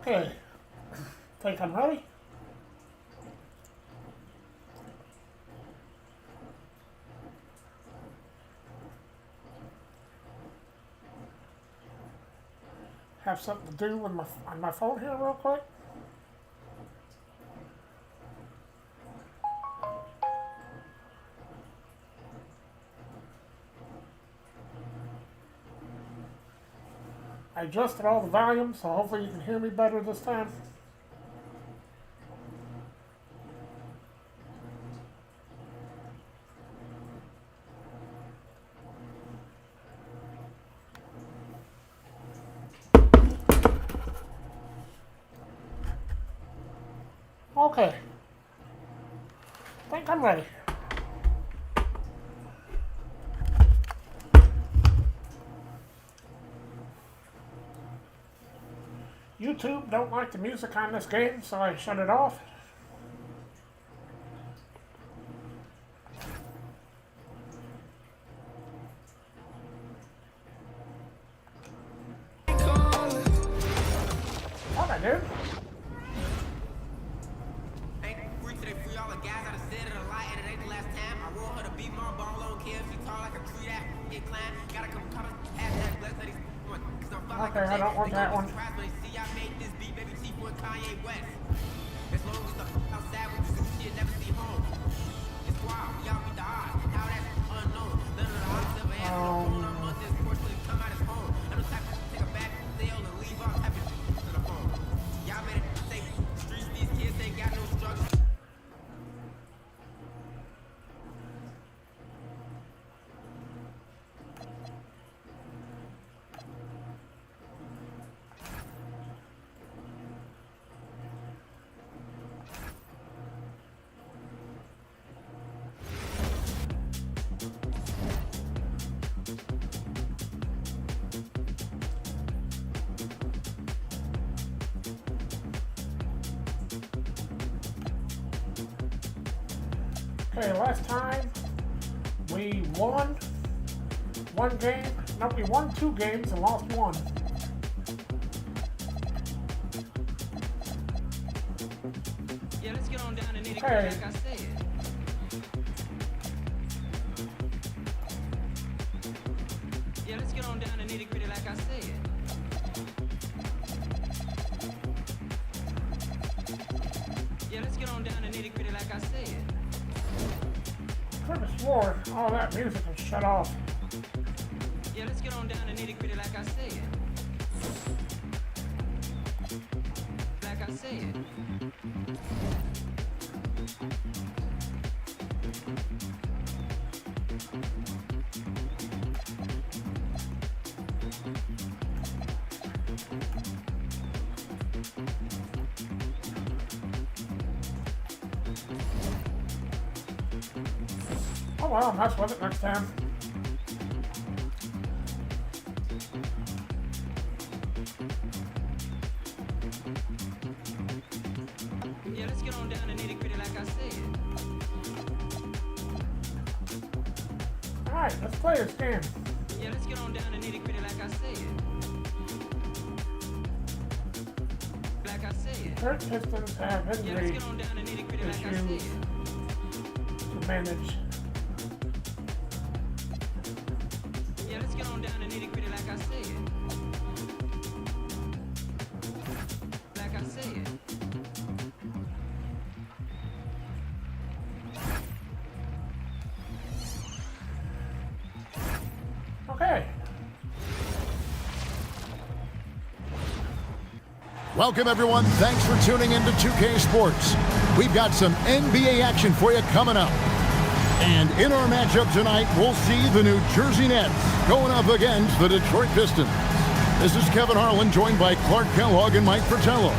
Okay, think I'm ready. Have something to do with on my phone here real quick. I adjusted all the volume, so hopefully you can hear me better this time. Okay. I think I'm ready. YouTube don't like the music on this game, so I shut it off. What I did? Okay, I don't want that one. Okay, last time we won one game. No, we won 2 games and lost 1. Yeah, let's get on down to nitty-gritty, like I said. Yeah, let's get on down to nitty-gritty, like I said. Yeah, let's get on down to nitty-gritty, like I said. Could have swore all that music was shut off. Yeah, let's get on down to nitty-gritty, like I said. Like I said. Oh well, I'll mess with it next time. Yeah, let's get on down to nitty-gritty, like I said. Alright, let's play this game. Yeah, let's get on down to nitty-gritty, like I said. Like I said. Third Pistons have Yeah, let's injury get on down to nitty-gritty, like I issues said. to manage. Yeah, let's get on down to nitty-gritty, like I said. Like I said. Okay. Welcome, everyone. Thanks for tuning in to 2K Sports. We've got some NBA action for you coming up. And in our matchup tonight, we'll see the New Jersey Nets going up against the Detroit Pistons. This is Kevin Harlan, joined by Clark Kellogg and Mike Fratello.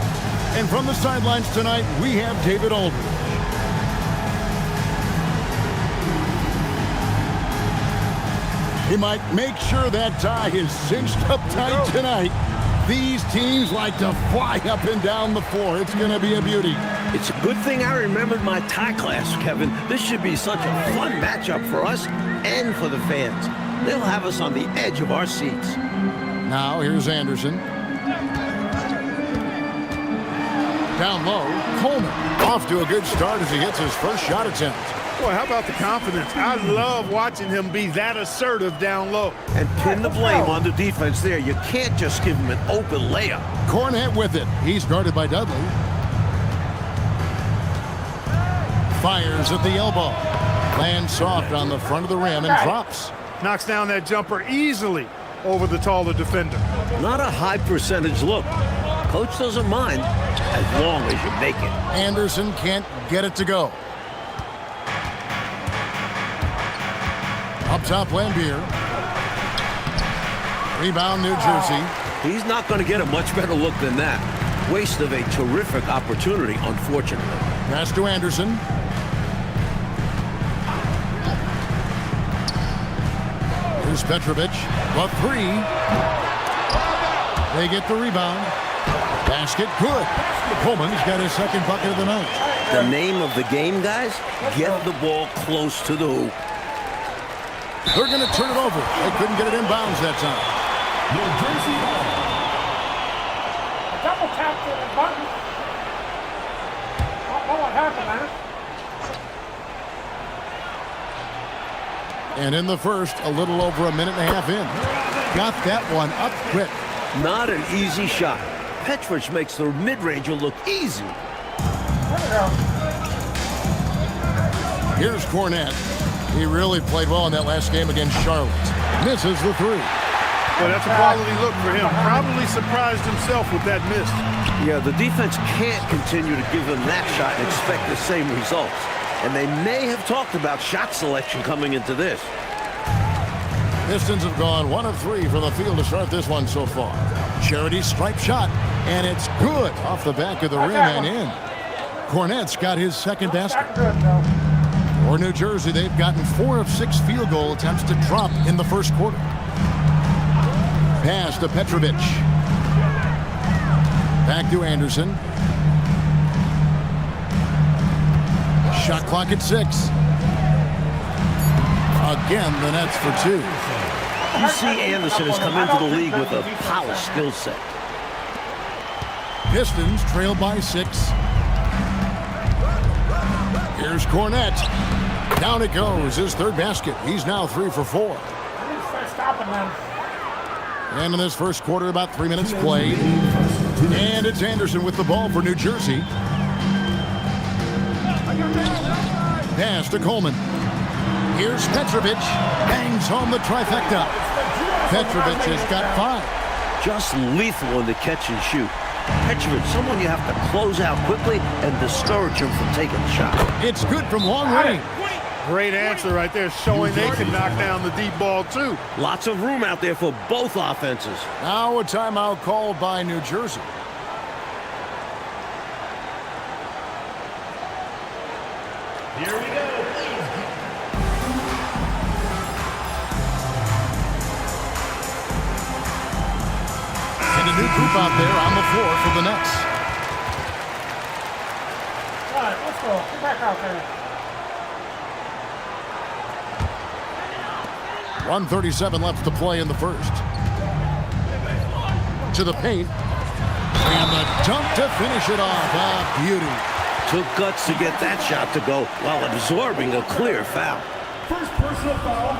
And from the sidelines tonight, we have David Aldridge. Hey, Mike, make sure that tie is cinched up tight tonight. These teams like to fly up and down the floor. It's going to be a beauty. It's a good thing I remembered my tie class, Kevin. This should be such a fun matchup for us and for the fans. They'll have us on the edge of our seats. Now, here's Anderson. Down low, Coleman. Off to a good start as he hits his first shot attempt. Boy, how about the confidence? I love watching him be that assertive down low. And pin the blame on the defense there. You can't just give him an open layup. Cornette with it. He's guarded by Dudley. Fires at the elbow. Lands soft on the front of the rim and drops. Knocks down that jumper easily over the taller defender. Not a high percentage look. Coach doesn't mind as long as you make it. Anderson can't get it to go. Up top, Lambier. Rebound, New Jersey. He's not going to get a much better look than that. Waste of a terrific opportunity, unfortunately. Pass to Anderson. Here's Petrovic. The three. They get the rebound. Basket, good. Coleman's got his second bucket of the night. The name of the game, guys? Get the ball close to the hoop. They're going to turn it over. They couldn't get it inbounds that time. Double tap to the button. Don't know what happened there. And in the first, a little over a minute and a half in. Got that one up quick. Not an easy shot. Petrovic makes the mid-ranger look easy. Here's Cornette. He really played well in that last game against Charlotte. Misses the three. Well, that's a quality look for him. Probably surprised himself with that miss. Yeah, the defense can't continue to give him that shot and expect the same results. And they may have talked about shot selection coming into this. Pistons have gone 1 of 3 from the field to start this one so far. Charity stripe shot, and it's good off the back of the rim and in. Cornette's got his second basket. For New Jersey, they've gotten 4 of 6 field goal attempts to drop in the first quarter. Pass to Petrovic. Back to Anderson. Shot clock at 6. Again, the Nets for 2. You see Anderson has come into the league with a polished skill set. Pistons trail by 6. Here's Cornette. Down it goes, his third basket. He's now 3 for 4. Stopping them. And in this first quarter, about 3 minutes played. And it's Anderson with the ball for New Jersey. Pass to Coleman. Here's Petrovic. Bangs home the trifecta. Petrovic has got 5. Just lethal in the catch and shoot. Petrovic, someone you have to close out quickly and discourage him from taking the shot. It's good from long range. Great answer right there, showing they can knock down the deep ball, too. Lots of room out there for both offenses. Now a timeout called by New Jersey. Here we go. And a new group out there on the floor for the Nets. All right, let's go. Get back out there. 1:37 left to play in the first. To the paint. And the dunk to finish it off. Ah, beauty. Took guts to get that shot to go while absorbing a clear foul. First personal foul,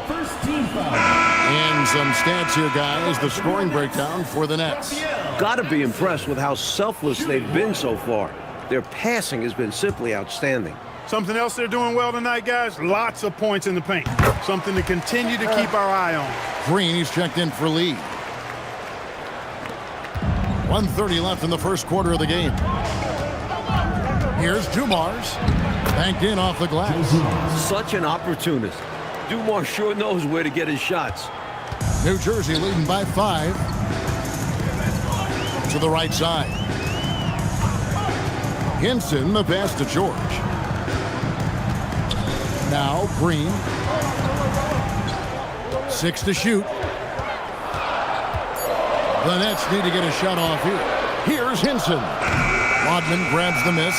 first team foul. And some stats here, guys. The scoring breakdown for the Nets. Got to be impressed with how selfless they've been so far. Their passing has been simply outstanding. Something else they're doing well tonight, guys? Lots of points in the paint. Something to continue to keep our eye on. Green, he's checked in for Lee. 1:30 left in the first quarter of the game. Here's Dumars. Banked in off the glass. Such an opportunist. Dumars sure knows where to get his shots. New Jersey leading by 5. To the right side. Hinson, the pass to George. Now Green. 6 to shoot. The Nets need to get a shot off here. Here's Hinson. Rodman grabs the miss.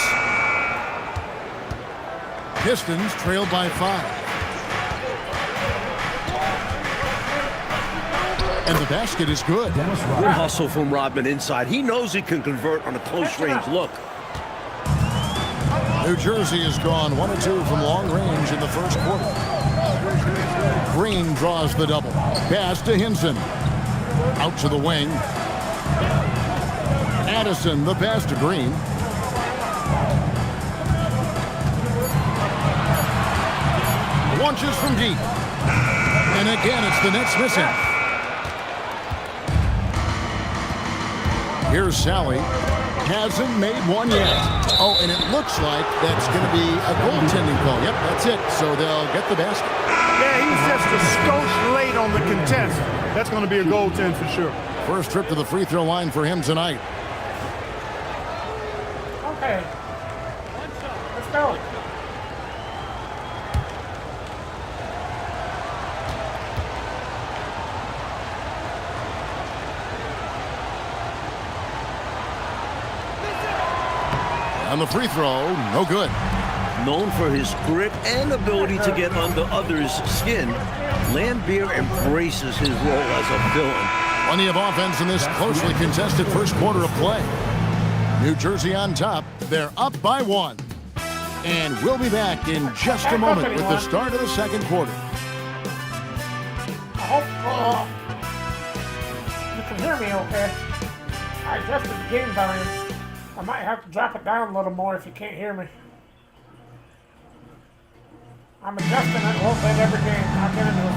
Pistons trail by 5. And the the basket is good. Good hustle from Rodman inside. He knows he can convert on a close-range look. New Jersey has gone 1 of 2 from long range in the first quarter. Green draws the double. Pass to Hinson. Out to the wing. Addison, the pass to Green. Launches from deep. And again, it's the Nets missing. Here's Sally. Hasn't made one yet. Oh, and it looks like that's going to be a goaltending call. Yep, that's it. So they'll get the basket. Yeah, he's just a skosh late on the contest. That's going to be a goaltend for sure. First trip to the free throw line for him tonight. Okay. Let's go. On the free throw, no good. Known for his grit and ability to get under others' skin, Lambier embraces his role as a villain. Plenty of offense in this closely contested first quarter of play. New Jersey on top. They're up by 1. And we'll be back in just a moment with the start of the second quarter. I hope you can hear me okay. I adjusted the game volume. I might have to drop it down a little more if you can't hear me. I'm adjusting it a little bit every game. I'll get into it.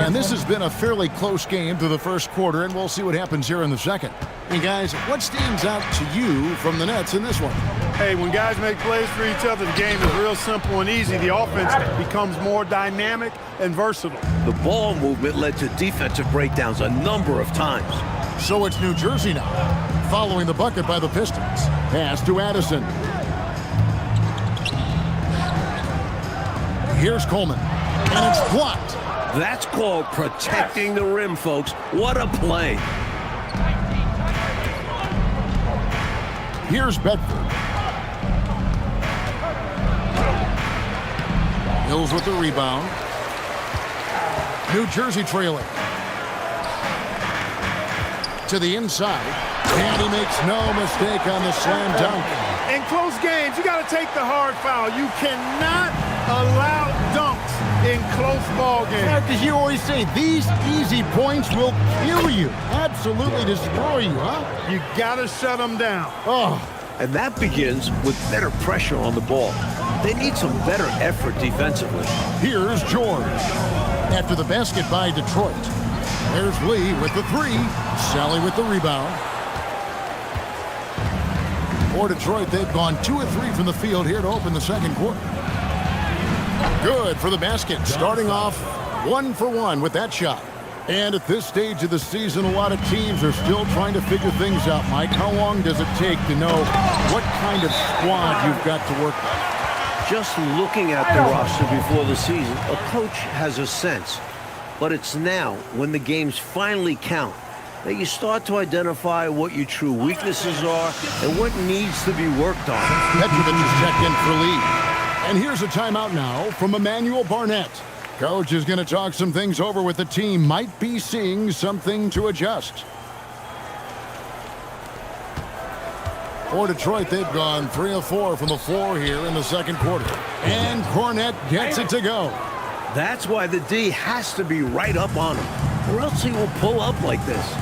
And this has been a fairly close game through the first quarter, and we'll see what happens here in the second. Hey, guys, what stands out to you from the Nets in this one? Hey, when guys make plays for each other, the game is real simple and easy. The offense becomes more dynamic and versatile. The ball movement led to defensive breakdowns a number of times. So it's New Jersey now, following the bucket by the Pistons. Pass to Addison. Here's Coleman, and it's blocked. That's called protecting the rim, folks. What a play. Here's Bedford. Hills with the rebound. New Jersey trailing. To the inside. And he makes no mistake on the slam dunk. In close games, you got to take the hard foul. You cannot allow dunks in close ball games. Yeah, because you always say these easy points will kill you. Absolutely destroy you, huh? You got to shut them down. Oh. And that begins with better pressure on the ball. They need some better effort defensively. Here's George. After the basket by Detroit. There's Lee with the 3. Sally with the rebound. For Detroit, they've gone 2 of 3 from the field here to open the second quarter. Good for the basket, starting off 1 for 1 with that shot. And at this stage of the season, a lot of teams are still trying to figure things out, Mike. How long does it take to know what kind of squad you've got to work with? Just looking at the roster before the season, a coach has a sense. But it's now, when the games finally count, that you start to identify what your true weaknesses are and what needs to be worked on. Petrovic is checked in for Lee. And here's a timeout now from Emmanuel Barnett. Coach is going to talk some things over with the team. Might be seeing something to adjust. For Detroit, they've gone 3 of 4 from the floor here in the second quarter. And Cornette gets it to go. That's why the D has to be right up on him, or else he will pull up like this.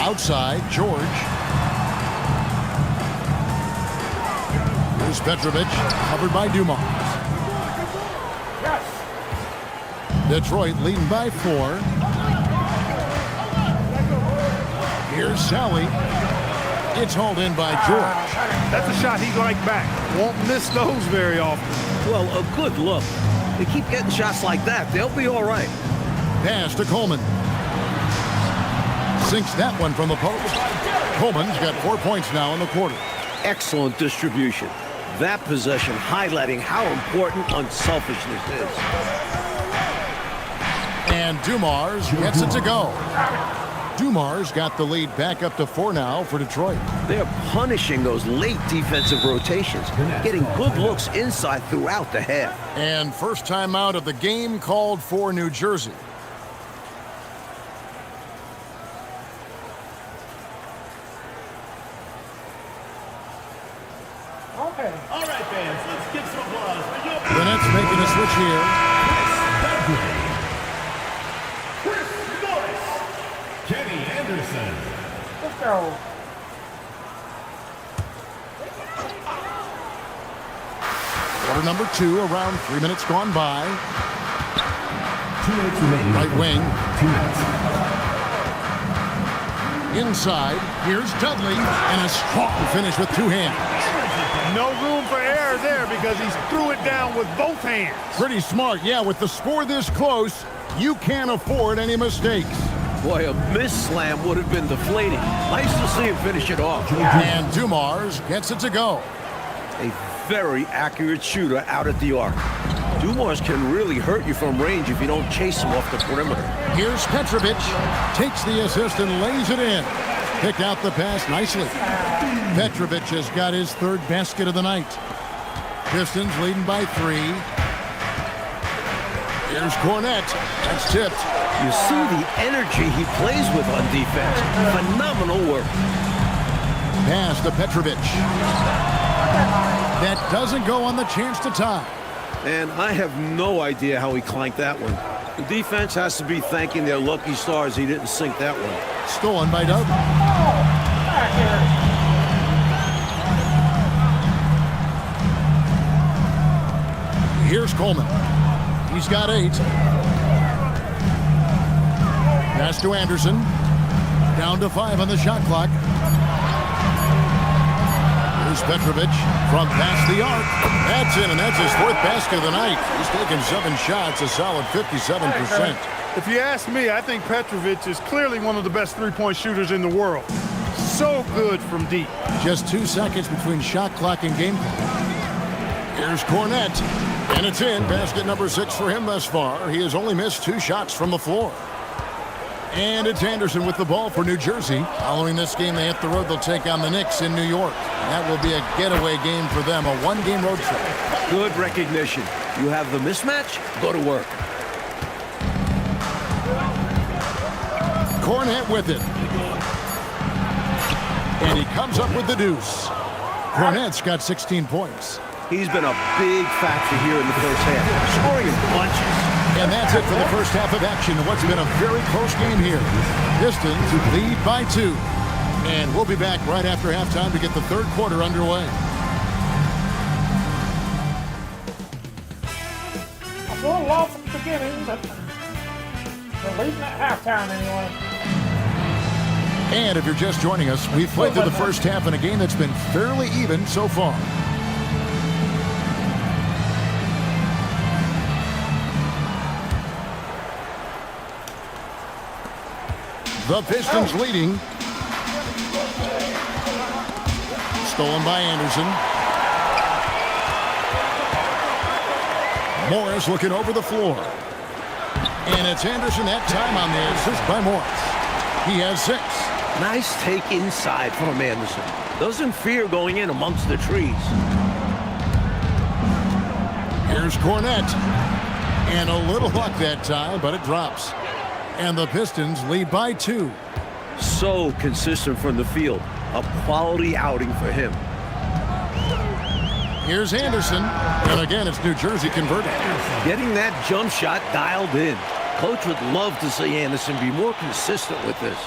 Outside, George. Here's Petrovic, covered by Dumas. Detroit leading by 4. Here's Sally. It's hauled in by George. That's a shot he'd like back. Won't miss those very often. Well, a good look. They keep getting shots like that, they'll be all right. Pass to Coleman. Sinks that one from the post. Coleman's got 4 points now in the quarter. Excellent distribution. That possession highlighting how important unselfishness is. And Dumars gets it to go. Dumars got the lead back up to 4 now for Detroit. They're punishing those late defensive rotations, getting good looks inside throughout the half. And first timeout of the game called for New Jersey. Okay. All right, fans, let's give some applause for your The Nets making a switch here. Chris Norris, Kenny Anderson. Let's go. Quarter number 2, around 3 minutes gone by. 2 minutes remaining. Right wing. 2 minutes. Inside, here's Dudley, and a strong finish with 2 hands. No room for error there because he threw it down with both hands. Pretty smart, yeah, with the score this close, you can't afford any mistakes. Boy, a miss slam would have been deflating. Nice to see him finish it off. And Dumars gets it to go. A very accurate shooter out at the arc. Dumars can really hurt you from range if you don't chase him off the perimeter. Here's Petrovic, takes the assist and lays it in. Picked out the pass nicely. Petrovic has got his 3rd basket of the night. Pistons leading by 3. Here's Cornette. That's tipped. You see the energy he plays with on defense. Phenomenal work. Pass to Petrovic. That doesn't go on the chance to tie. And I have no idea how he clanked that one. The defense has to be thanking their lucky stars he didn't sink that one. Stolen by Doug. Back here. Here's Coleman. He's got 8. Pass to Anderson. Down to 5 on the shot clock. Here's Petrovic from past the arc. That's in, and that's his 4th basket of the night. He's taken 7 shots, a solid 57%. If you ask me, I think Petrovic is clearly one of the best three-point shooters in the world. So good from deep. Just 2 seconds between shot clock and game clock. Here's Cornette, and it's in. Basket number 6 for him thus far. He has only missed 2 shots from the floor. And it's Anderson with the ball for New Jersey. Following this game, they hit the road. They'll take on the Knicks in New York. That will be a getaway game for them, a 1-game road trip. Good recognition. You have the mismatch, go to work. Cornette with it. And he comes up with the deuce. Cornette's got 16 points. He's been a big factor here in the first half, scoring in bunches. And that's it for the first half of action. What's been a very close game here. Pistons lead by 2. And we'll be back right after halftime to get the 3rd quarter underway. I was a little lost at the beginning, but they're leading at halftime anyway. And if you're just joining us, we've played through the first half in a game that's been fairly even so far. The Pistons leading. Stolen by Anderson. Morris looking over the floor. And it's Anderson that time on the assist by Morris. He has 6. Nice take inside from Anderson. Doesn't fear going in amongst the trees. Here's Cornette. And a little luck that time, but it drops. And the Pistons lead by 2. So consistent from the field. A quality outing for him. Here's Anderson. And again, it's New Jersey converting. Getting that jump shot dialed in. Coach would love to see Anderson be more consistent with this.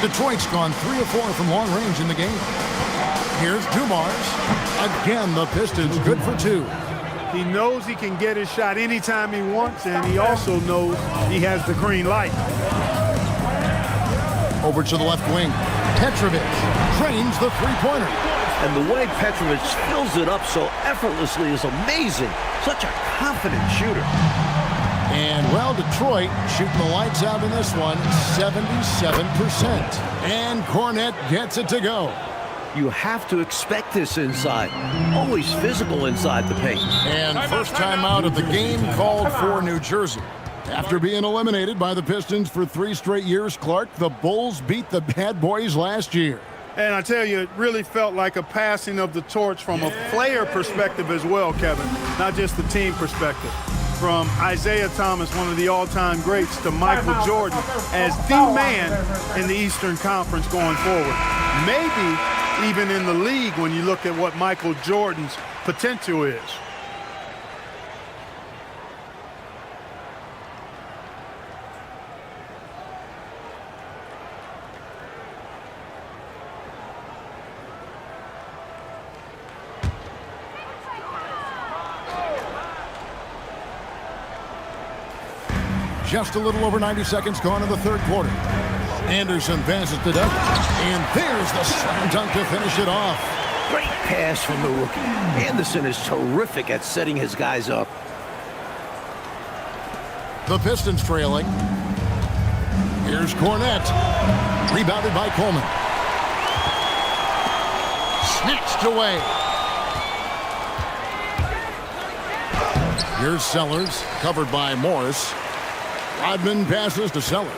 Detroit's gone 3 of 4 from long range in the game. Here's Dumars. Again, the Pistons good for 2. He knows he can get his shot anytime he wants, and he also knows he has the green light. Over to the left wing. Petrovic trains the three-pointer. And the way Petrovic fills it up so effortlessly is amazing. Such a confident shooter. And, well, Detroit shooting the lights out in this one, 77%. And Cornette gets it to go. You have to expect this inside. Always physical inside the paint. And first time out of the game called for New Jersey. After being eliminated by the Pistons for 3 straight years, Clark, the Bulls beat the Bad Boys last year. And I tell you, it really felt like a passing of the torch from a player perspective as well, Kevin, not just the team perspective. From Isaiah Thomas, one of the all-time greats, to Michael Jordan as the man in the Eastern Conference going forward. Maybe even in the league when you look at what Michael Jordan's potential is. Just a little over 90 seconds gone in the third quarter. Anderson passes it up, and there's the slam dunk to finish it off. Great pass from the rookie. Anderson is terrific at setting his guys up. The Pistons trailing. Here's Cornette. Rebounded by Coleman. Snatched away. Here's Sellers, covered by Morris. Rodman passes to Sellers.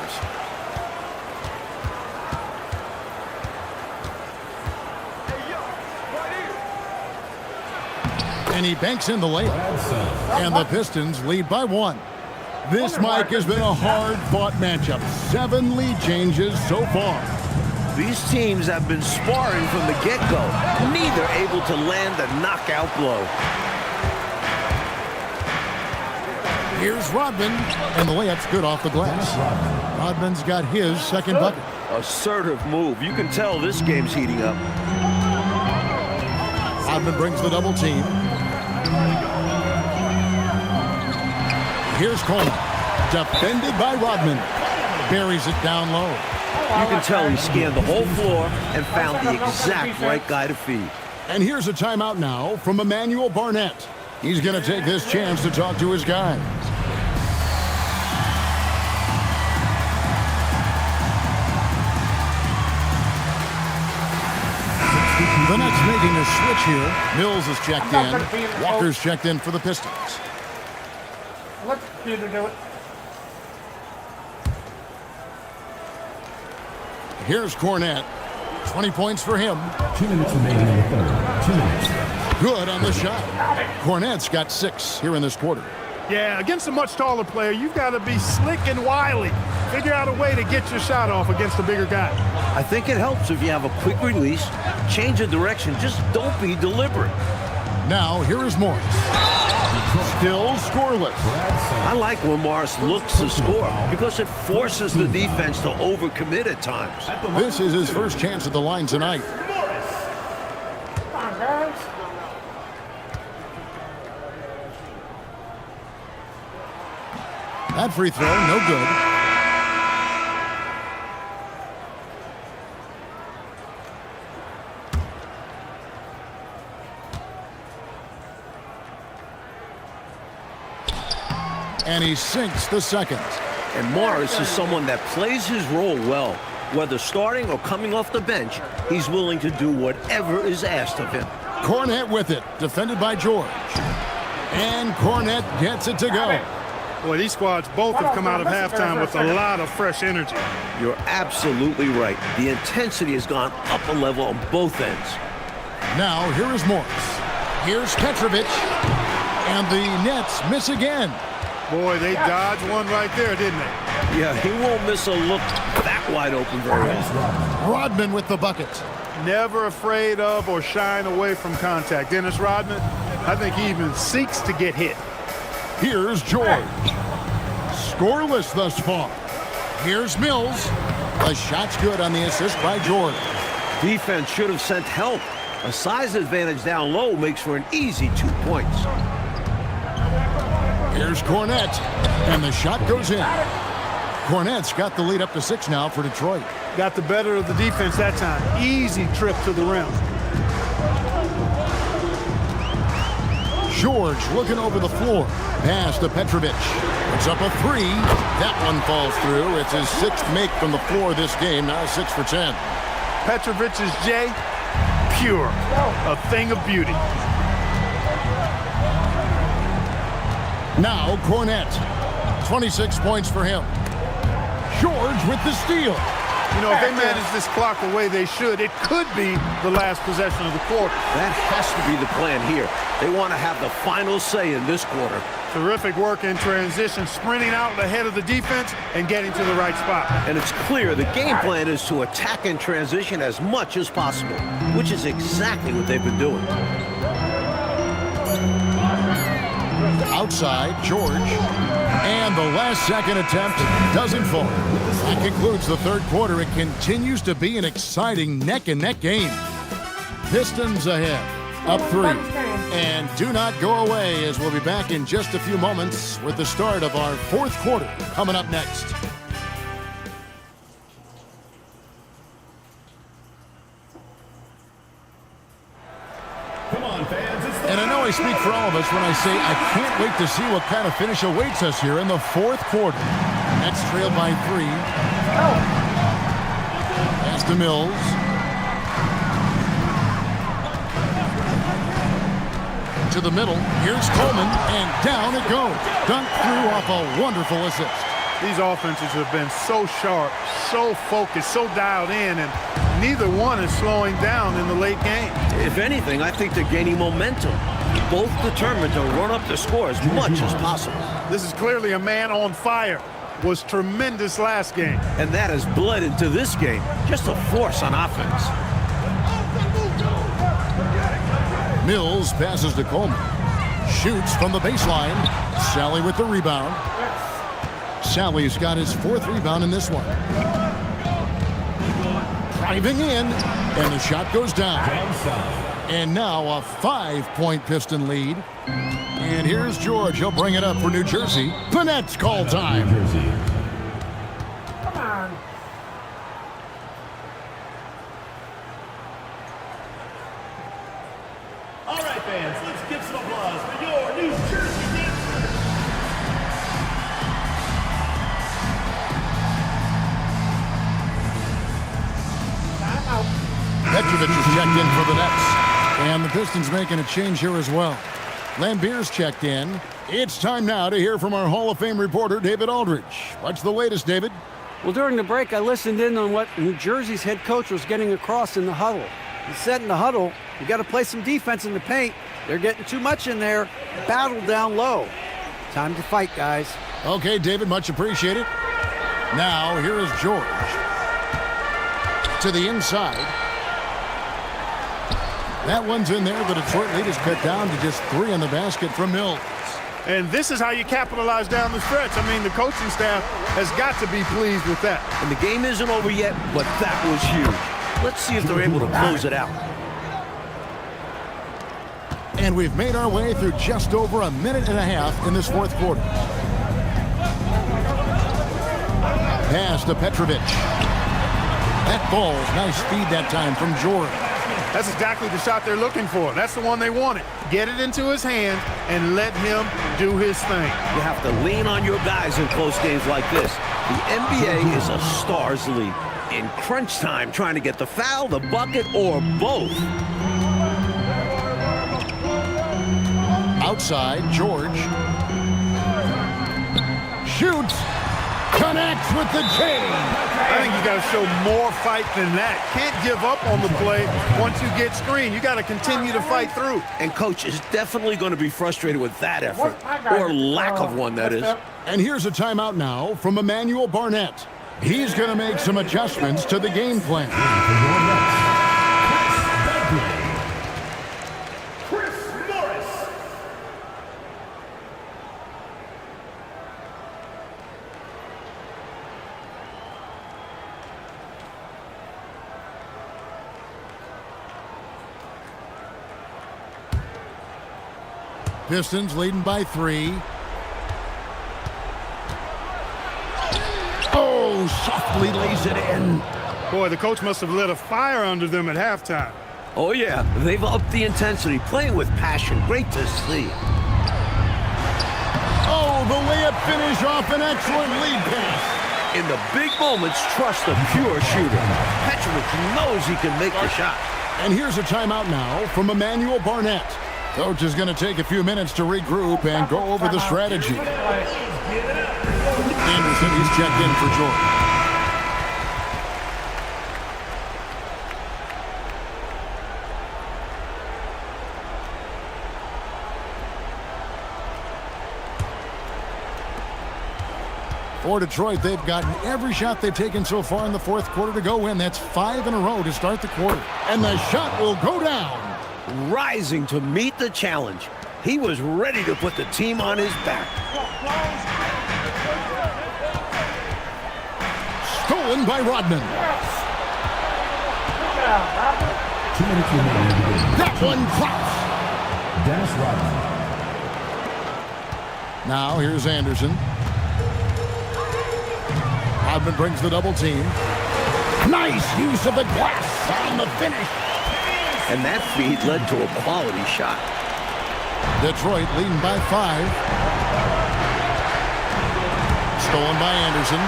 And he banks in the layup. And the Pistons lead by 1. This, Mike, has been a hard-fought matchup. 7 lead changes so far. These teams have been sparring from the get-go, neither able to land a knockout blow. Here's Rodman, and the layup's good off the glass. Rodman's got his second bucket. Assertive move. You can tell this game's heating up. Rodman brings the double team. Here's Coleman. Defended by Rodman. Buries it down low. You can tell he scanned the whole floor and found the exact right guy to feed. And here's a timeout now from Emmanuel Barnett. He's going to take this chance to talk to his guys. The Nets making a switch here. Mills is checked in. Walker's checked in for the Pistons. Let's do it. Here's Cornette. 20 points for him. 2 minutes remaining in the third. 2 minutes. Good on the shot. Cornette's got 6 here in this quarter. Yeah, against a much taller player, you've got to be slick and wily. Figure out a way to get your shot off against a bigger guy. I think it helps if you have a quick release, change of direction, just don't be deliberate. Now, here is Morris. Still scoreless. I like when Morris looks to score because it forces the defense to overcommit at times. This is his first chance at the line tonight. Come on, guys. That free throw, no good. And he sinks the second. And Morris is someone that plays his role well. Whether starting or coming off the bench, he's willing to do whatever is asked of him. Cornette with it, defended by George. And Cornette gets it to go. Boy, these squads both have come out of halftime with a lot of fresh energy. You're absolutely right. The intensity has gone up a level on both ends. Now, here is Morris. Here's Petrovic. And the Nets miss again. Boy, they dodged one right there, didn't they? Yeah, he won't miss a look that wide open very often. Rodman with the bucket. Never afraid of or shying away from contact. Dennis Rodman, I think he even seeks to get hit. Here's George. Scoreless thus far. Here's Mills. The shot's good on the assist by George. Defense should have sent help. A size advantage down low makes for an easy 2 points. Here's Cornette. And the shot goes in. Cornette's got the lead up to 6 now for Detroit. Got the better of the defense that time. Easy trip to the rim. George looking over the floor. Pass to Petrovic. It's up a 3. That one falls through. It's his 6th make from the floor this game. Now 6 for 10. Petrovic's J, pure. A thing of beauty. Now Cornette. 26 points for him. George with the steal. You know, if they manage this clock the way they should, it could be the last possession of the quarter. That has to be the plan here. They want to have the final say in this quarter. Terrific work in transition, sprinting out ahead of the defense and getting to the right spot. And it's clear the game plan is to attack in transition as much as possible, which is exactly what they've been doing. Outside, George. And the last second attempt doesn't fall. That concludes the third quarter. It continues to be an exciting neck-and-neck game. Pistons ahead, up 3. And do not go away, as we'll be back in just a few moments with the start of our fourth quarter coming up next. Come on, fans. It's the And I know I speak for all of us when I say I can't wait to see what kind of finish awaits us here in the fourth quarter. Nets trailed by 3. Pass to Mills. To the middle. Here's Coleman, and down it goes. Dunked through off a wonderful assist. These offenses have been so sharp, so focused, so dialed in, and neither one is slowing down in the late game. If anything, I think they're gaining momentum. Both determined to run up the score as much as possible. This is clearly a man on fire. Was tremendous last game. And that has bled into this game. Just a force on offense. Mills passes to Coleman. Shoots from the baseline. Sally with the rebound. Sally's got his 4th rebound in this one. Driving in, and the shot goes down. And now a 5-point Piston lead. And here's George. He'll bring it up for New Jersey. The Nets call time. Come on. All right, fans, let's give some applause for your New Jersey Nets. Petrovic is checked in for the Nets. And the Pistons making a change here as well. Lambier's checked in. It's time now to hear from our Hall of Fame reporter, David Aldridge. What's the latest, David? Well, during the break, I listened in on what New Jersey's head coach was getting across in the huddle. He said in the huddle, you got to play some defense in the paint. They're getting too much in there. Battle down low. Time to fight, guys. Okay, David, much appreciated. Now, here is George. To the inside. That one's in there. The Detroit lead is cut down to just 3 in the basket from Mills. And this is how you capitalize down the stretch. I mean, the coaching staff has got to be pleased with that. And the game isn't over yet, but that was huge. Let's see if they're able to close it out. And we've made our way through just over a minute and a half in this fourth quarter. Pass to Petrovic. That ball, nice feed that time from George. That's exactly the shot they're looking for. That's the one they wanted. Get it into his hand and let him do his thing. You have to lean on your guys in close games like this. The NBA is a stars league. In crunch time, trying to get the foul, the bucket, or both. Outside, George. Shoots. Connects with the chain. I think you got to show more fight than that. Can't give up on the play once you get screened. You got to continue to fight through. And coach is definitely going to be frustrated with that effort, or lack of one, that is. And here's a timeout now from Emmanuel Barnett. He's going to make some adjustments to the game plan. Pistons leading by 3. Oh, softly lays it in. Boy, the coach must have lit a fire under them at halftime. Oh, yeah. They've upped the intensity, playing with passion. Great to see. Oh, the layup finish off an excellent lead pass. In the big moments, trust a pure shooter. Petrovic knows he can make the shot. And here's a timeout now from Emmanuel Barnett. Coach is going to take a few minutes to regroup and go over the strategy. Anderson, he's checked in for Jordan. For Detroit, they've gotten every shot they've taken so far in the fourth quarter to go win. That's 5 in a row to start the quarter. And the shot will go down. Rising to meet the challenge. He was ready to put the team on his back. Stolen by Rodman. That one drops. Dennis Rodman. Now here's Anderson. Rodman brings the double team. Nice use of the glass on the finish. And that feed led to a quality shot. Detroit leading by 5. Stolen by Anderson.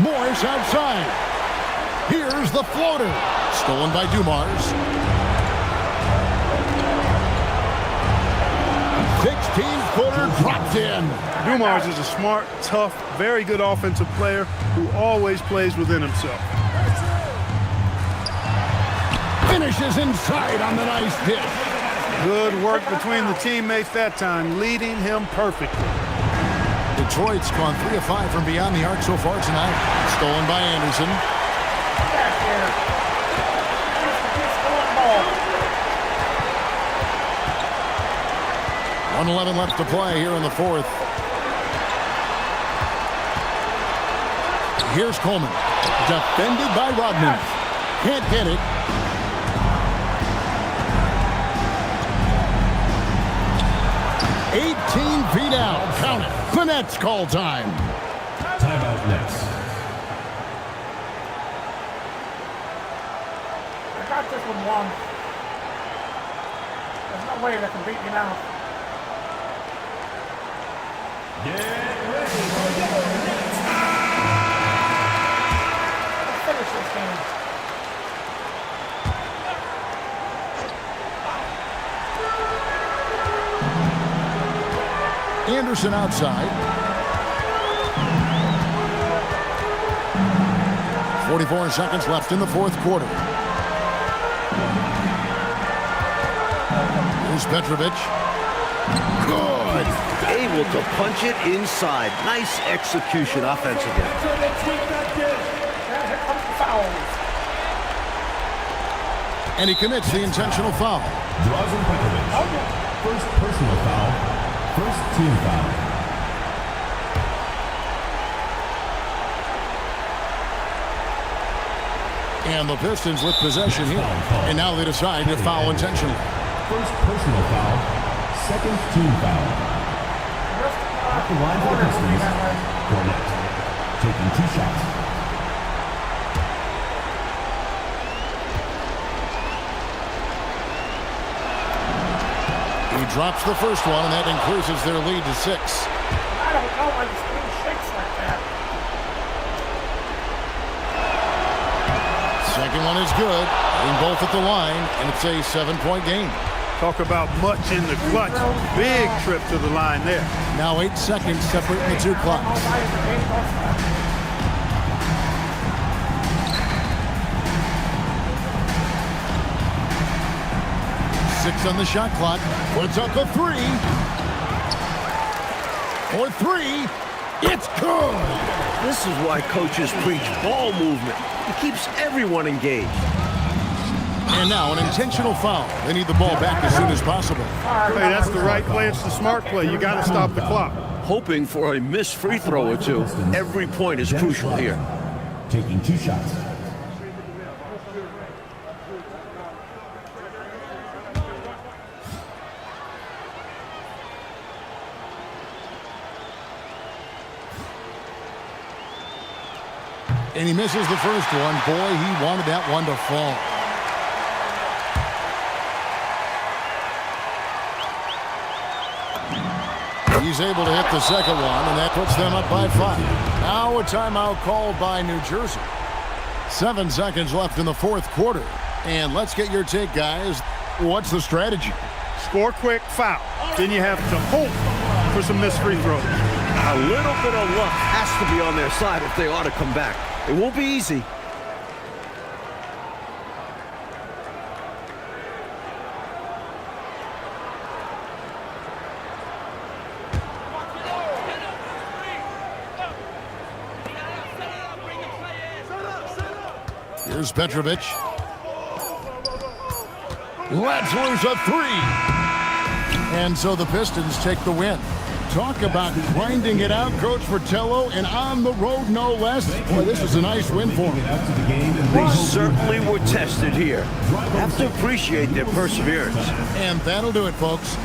Morris outside. Here's the floater. Stolen by Dumars. 16-footer dropped in. Dumars is a smart, tough, very good offensive player who always plays within himself. Finishes inside on the nice dish. Good work between the teammates that time, leading him perfectly. Detroit's gone 3 of 5 from beyond the arc so far tonight. Stolen by Anderson. 1:11 left to play here in the fourth. Here's Coleman. Defended by Rodman. Can't get it. Feet out. Count it. The Nets call time. Timeout Nets. I got this one won. There's no way they can beat me now. Get ready for your Nets. Let's finish this game. Anderson outside. 44 seconds left in the fourth quarter. Here's Petrovic. Good. Able to punch it inside. Nice execution offensively. And he commits the intentional foul. Drazen Petrovic. First personal foul. First team foul. And the Pistons with possession here. And now they decide to foul intentionally. First personal foul. Second team foul. At the line for the Pistons, Garnett. Taking 2 shots. He drops the first one, and that increases their lead to 6. I don't know why the screen shakes like that. Second one is good. In both at the line, and it's a 7-point game. Talk about much in the clutch. Big trip to the line there. Now 8 seconds separating the 2 clocks. Six on the shot clock. Puts up a 3. For 3. It's good. This is why coaches preach ball movement. It keeps everyone engaged. And now an intentional foul. They need the ball back as soon as possible. Hey, that's the right play. It's the smart play. You got to stop the clock. Hoping for a missed free throw or two. Every point is crucial here. Taking 2 shots. And he misses the first one. Boy, he wanted that one to fall. He's able to hit the second one, and that puts them up by 5. Now a timeout called by New Jersey. 7 seconds left in the fourth quarter. And let's get your take, guys. What's the strategy? Score quick, foul. Then you have to hope for some missed free throws. A little bit of luck has to be on their side if they ought to come back. It won't be easy. Here's Petrovic. Lets loose a three. And so the Pistons take the win. Talk about grinding it out, Coach Fratello, and on the road, no less. Boy, this is a nice win for them. They certainly were tested here. Have to appreciate their perseverance. And that'll do it, folks.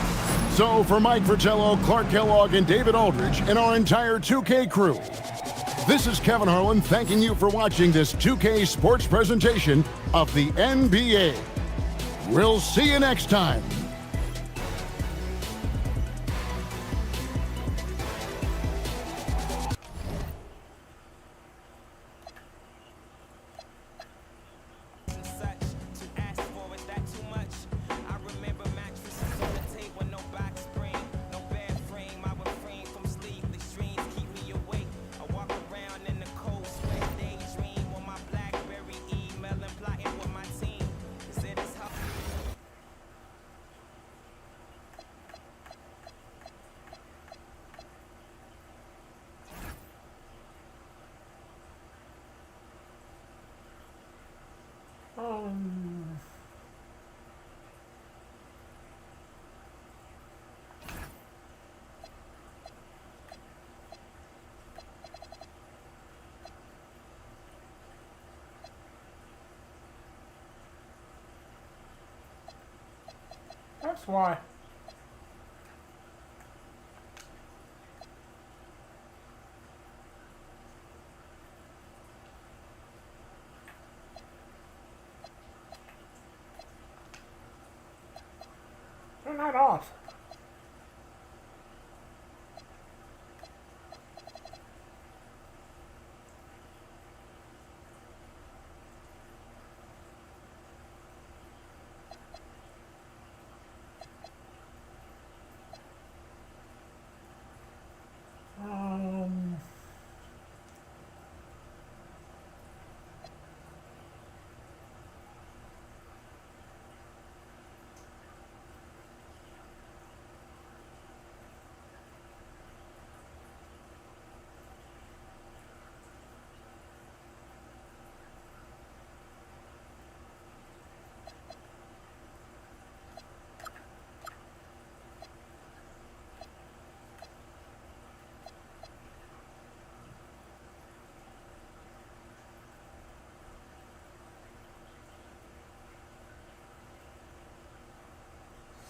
So for Mike Fratello, Clark Kellogg, and David Aldridge, and our entire 2K crew, this is Kevin Harlan thanking you for watching this 2K Sports presentation of the NBA. We'll see you next time. That's why. Turn that off.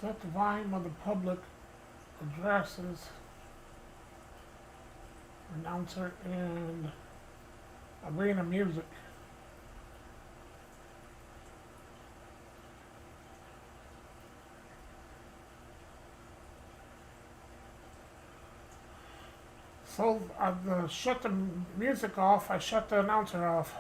Set the volume of the public addresses, announcer, and arena music. So I've shut the music off, I shut the announcer off.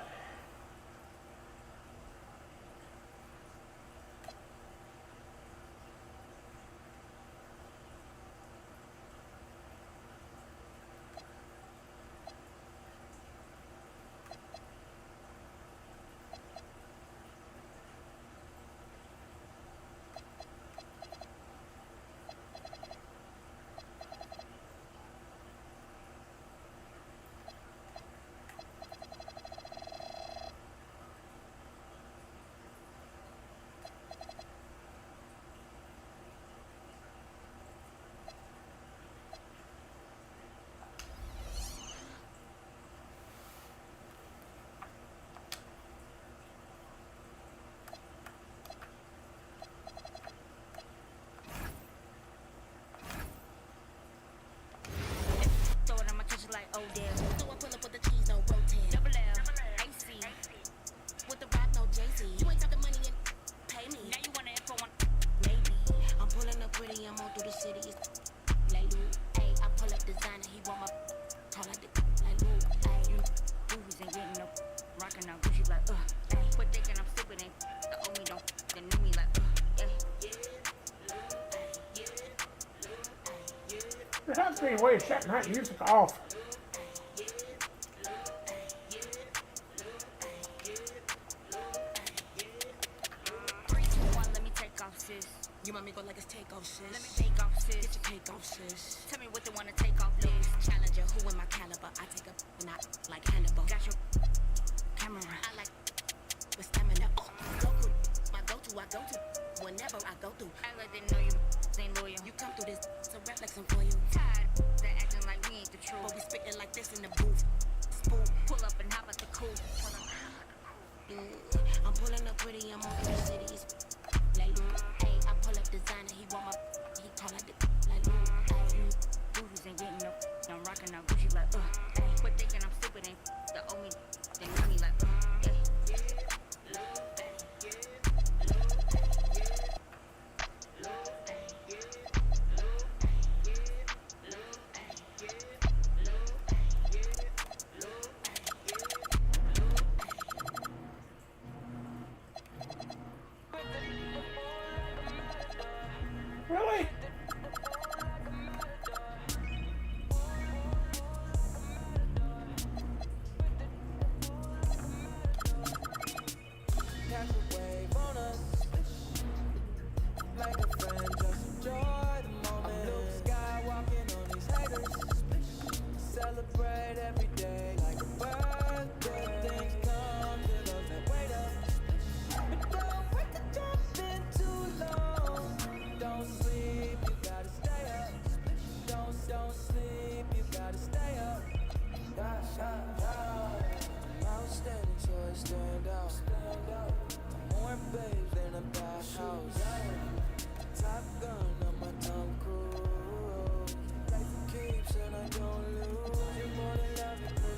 Quit thinking I'm stupid, ain't the owe me don't, they knew me like, yeah. There has to be a way of shutting that music off. You want me go like it's take off, sis? Let me take off, sis. Get your cake off, sis. Tell me what they wanna take off, please. Challenger, who in my caliber? I take up, not like Hannibal. Got your camera. I like with stamina. Oh, Goku, my go-to, I go to whenever I go through. I let them know you ain't loyal. You come through this, so rap like some for you. Tired, they acting like we ain't the truth. But we spitting like this in the booth. Spoon, pull up and hop at the coupe. I'm pulling up pretty, I'm on the cities. Like, hey, I pull up designer, he want my, he call like the, like, hey, booties ain't getting no, I'm rocking out Gucci like, hey, quit thinking I'm stupid, ain't the owe me, they know me like, hey. Really?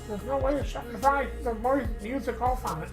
There's no way of shutting the music off on it.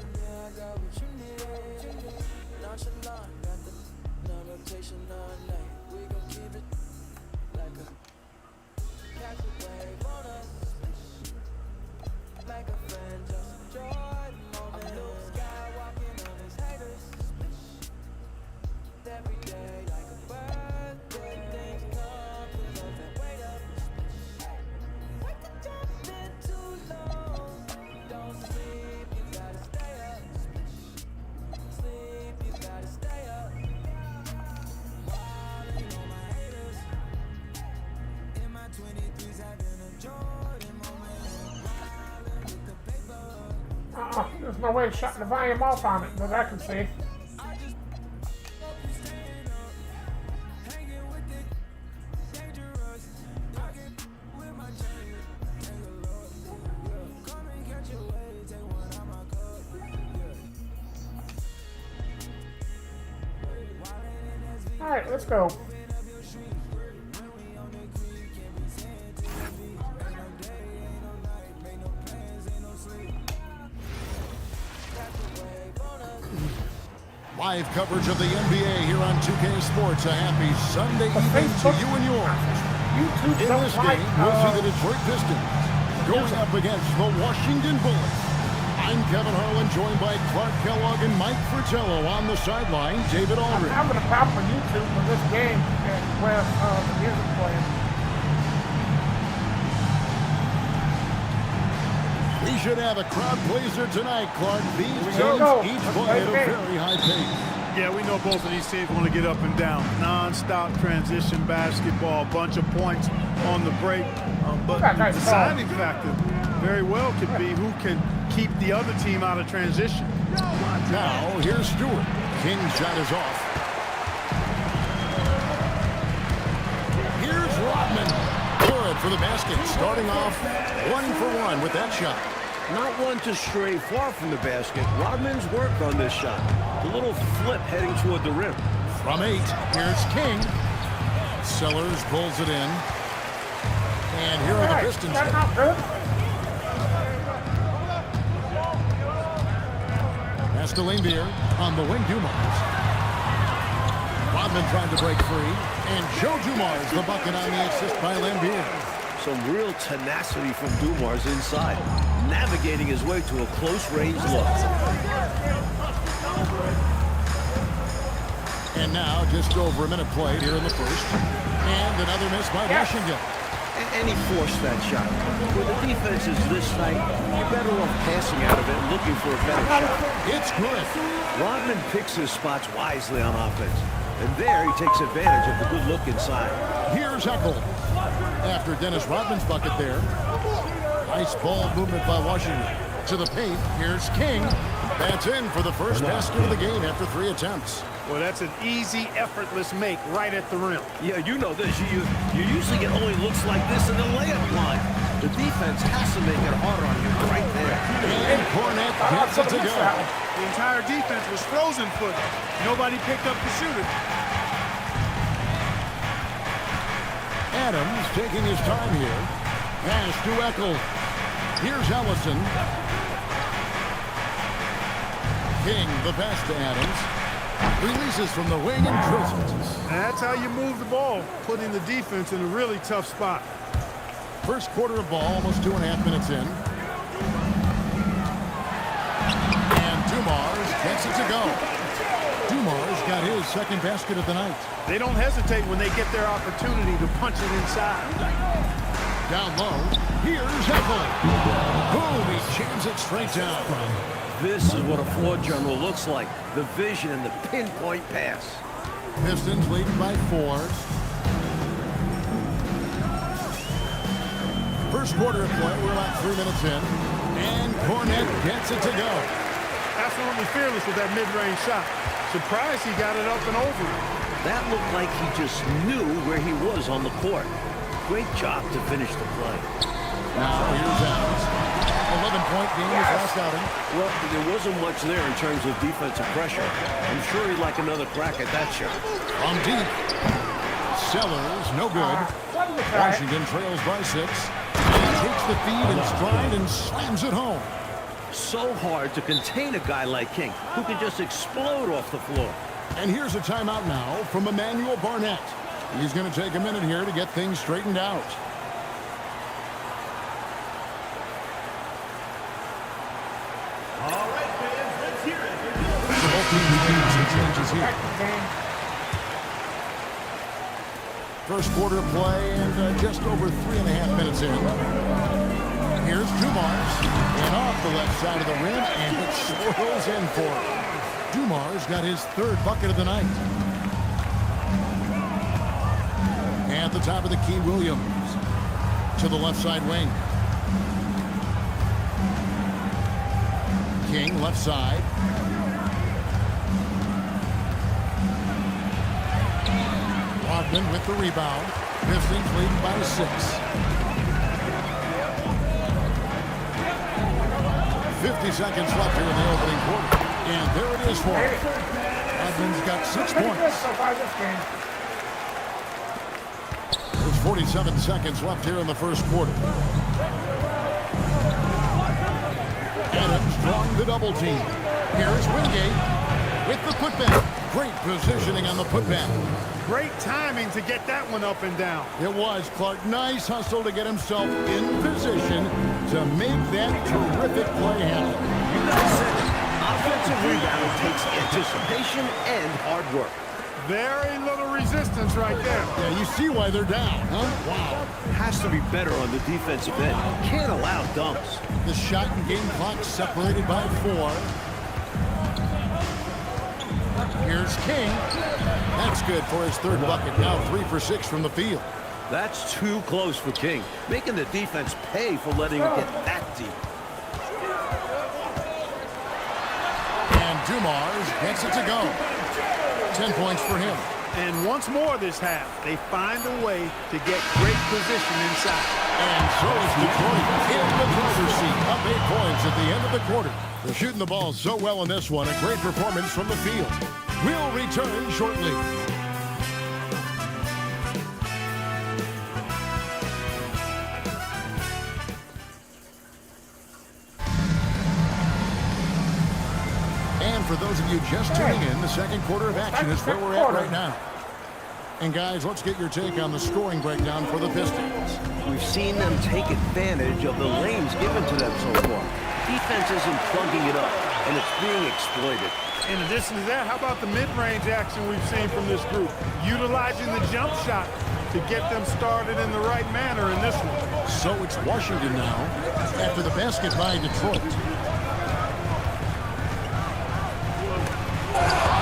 There's no way of shutting the volume off on it that I can see. Alright, let's go. Live coverage of the NBA here on 2K Sports. A happy Sunday evening to you and yours. In this game, we'll see the Detroit Pistons going up against the Washington Bullets. I'm Kevin Harlan, joined by Clark Kellogg and Mike Fratello on the sideline. David Aldridge. I'm going to pop on YouTube for this game with the music playing. We should have a crowd pleaser tonight, Clark. These teams each play at a very high pace. Yeah, we know both of these teams want to get up and down. Non-stop transition basketball, a bunch of points on the break. But the deciding factor very well could be who can keep the other team out of transition. Now, here's Stewart. King's shot is off. Here's Rodman. Good for the basket. Starting off 1 for 1 with that shot. Not one to stray far from the basket. Rodman's worked on this shot. The little flip heading toward the rim. From 8, here's King. Sellers pulls it in. And here are the Pistons. That's not good. Pass to Lambier on the wing, Dumars. Rodman trying to break free. And Joe Dumars, the bucket on the assist by Lambier. Some real tenacity from Dumars inside, navigating his way to a close-range look. And now, just over a minute played here in the first. And another miss by Washington. And he forced that shot. When the defense is this tight, you're better off passing out of it and looking for a better shot. It's good. Rodman picks his spots wisely on offense. And there he takes advantage of the good look inside. Here's Eckel. After Dennis Rodman's bucket there. Nice ball movement by Washington. To the paint, here's King. That's in for the first basket of the game after 3 attempts. Well, that's an easy, effortless make right at the rim. Yeah, you know this. You usually get only looks like this in the layup line. The defense has to make it harder on you right there. And Cornette gets it to go. The entire defense was frozen-footed. Nobody picked up the shooter. Adams taking his time here. Pass to Eckel. Here's Ellison. King, the pass to Adams. Releases from the wing and drills it. And that's how you move the ball, putting the defense in a really tough spot. First quarter of ball, almost 2.5 minutes in. And Dumars gets it to go. Dumars got his second basket of the night. They don't hesitate when they get their opportunity to punch it inside. Down low, here's Eckel. Boom, he jams it straight down. This is what a floor general looks like. The vision and the pinpoint pass. Pistons leading by 4. First quarter of play, we're about 3 minutes in. And Cornette gets it to go. Absolutely fearless with that mid-range shot. Surprised he got it up and over. That looked like he just knew where he was on the court. Great job to finish the play. Now here's Adams. 11-point game his last outing. Well, there wasn't much there in terms of defensive pressure. I'm sure he'd like another crack at that shot. From deep. Sellers, no good. Washington trails by 6. He takes the feed in stride and slams it home. So hard to contain a guy like King, who can just explode off the floor. And here's a timeout now from Emmanuel Barnett. He's going to take a minute here to get things straightened out. All right, fans, let's hear it. Both teams making some changes here. First quarter play and just over 3.5 minutes in. Here's Dumars. And off the left side of the rim, and it swirls in for him. Dumars got his 3rd bucket of the night. At the top of the key, Williams. To the left side wing. King, left side. Rodman with the rebound. Pistons leading by 6. 50 seconds left here in the opening quarter. And there it is for him. Rodman's got 6 points. There's 47 seconds left here in the first quarter. Adams drawing the double team. Here's Wingate with the putback. Great positioning on the putback. Great timing to get that one up and down. It was, Clark. Nice hustle to get himself in position to make that terrific play happen. You guys said it. Offensive rebound takes anticipation and hard work. Very little resistance right there. Yeah, you see why they're down, huh? Wow. Has to be better on the defensive end. Can't allow dunks. The shot and game clock separated by 4. Here's King. That's good for his 3rd bucket. Now 3 for 6 from the field. That's too close for King, making the defense pay for letting it get that deep. And Dumars gets it to go. 10 points for him. And once more this half, they find a way to get great position inside. And so is Detroit in the driver's seat, up 8 points at the end of the quarter. They're shooting the ball so well in this one. A great performance from the field. We'll return shortly. And for those of you just tuning in, the second quarter of action is where we're at right now. And guys, let's get your take on the scoring breakdown for the Pistons. We've seen them take advantage of the lanes given to them so far. Defense isn't plugging it up, and it's being exploited. In addition to that, how about the mid-range action we've seen from this group? Utilizing the jump shot to get them started in the right manner in this one. So it's Washington now after the basket by Detroit.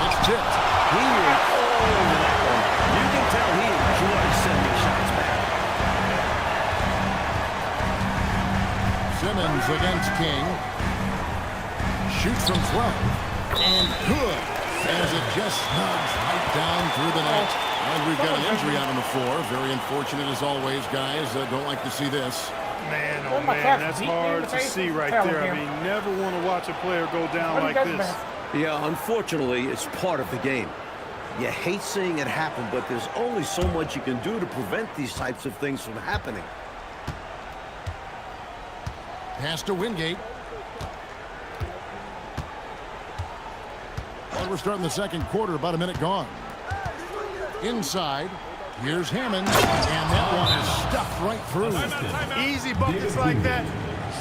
It's tipped. He is all over that one. You can tell he enjoys sending shots back. Simmons against King. Shoots from 12. And good. As it just snugs right down through the net. And we've got an injury out on the floor. Very unfortunate as always, guys. Don't like to see this. Man, oh man, that's hard to see right there. I mean, never want to watch a player go down like this. Yeah, unfortunately, it's part of the game. You hate seeing it happen, but there's only so much you can do to prevent these types of things from happening. Pass to Wingate. And we're starting the second quarter, about a minute gone. Inside, here's Hammond, and that one is stuffed right through. Easy buckets like that.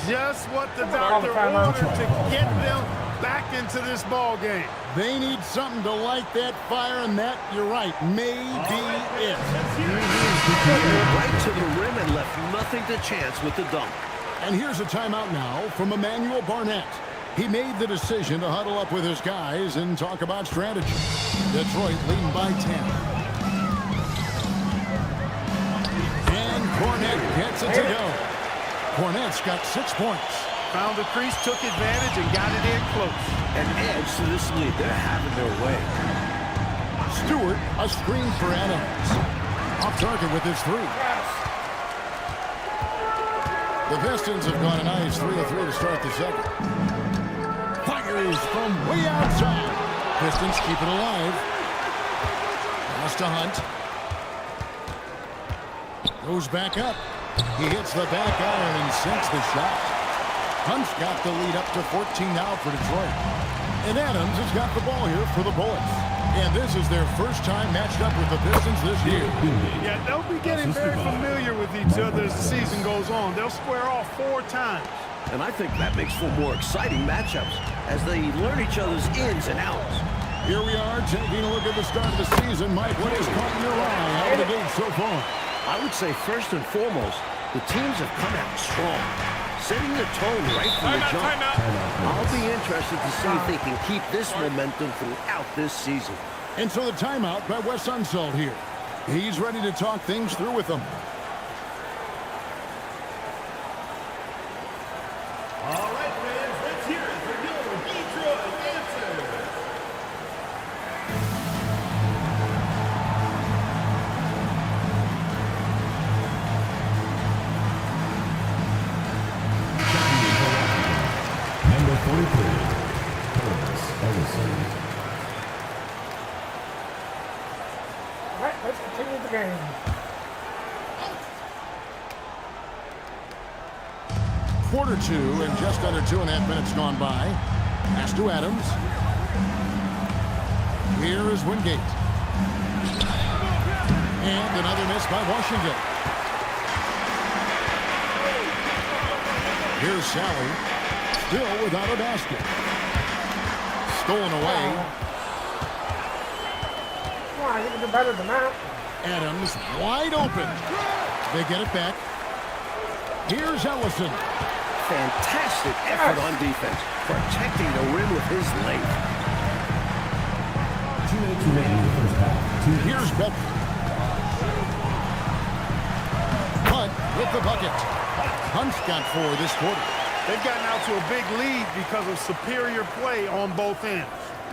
Just what the doctor ordered to get them back into this ball game. They need something to light that fire, and that, you're right, may be it. Right to the rim and left nothing to chance with the dunk. And here's a timeout now from Emmanuel Barnett. He made the decision to huddle up with his guys and talk about strategy. Detroit leading by 10. And Cornette gets it to go. Cornette's got 6 points. Found the crease, took advantage, and got it in close. And adds to this lead. They're having their way. Stewart, a screen for Adams. Off target with his 3. The Pistons have gone a nice 3-3 to start the second. Fires from way outside. Pistons keep it alive. Pass to Hunt. Goes back up. He hits the back iron and sinks the shot. Hunt's got the lead up to 14 now for Detroit. And Adams has got the ball here for the Bullets. And this is their first time matched up with the Pistons this year. Yeah, they'll be getting very familiar with each other as the season goes on. They'll square off 4 times. And I think that makes for more exciting matchups as they learn each other's ins and outs. Here we are taking a look at the start of the season. Mike, what has caught your eye out of the gate so far? I would say first and foremost, the teams have come out strong, setting the tone right from the jump. I'll be interested to see if they can keep this momentum throughout this season. And so the timeout by Wes Unseld here. He's ready to talk things through with them. All right, fans, let's hear it for your Detroit answer. Number 43, Curtis Ellison. All right, let's continue the game. Quarter 2 and just under 2.5 minutes gone by. Pass to Adams. Here is Wingate. And another miss by Washington. Here's Sally. Still without a basket. Stolen away. Come on, you can do better than that. Adams wide open. They get it back. Here's Ellison. Fantastic effort on defense, protecting the rim with his length. 2 minutes remaining in the first half. Here's Bedford. Hunt with the bucket. Hunt's got 4 this quarter. They've gotten out to a big lead because of superior play on both ends.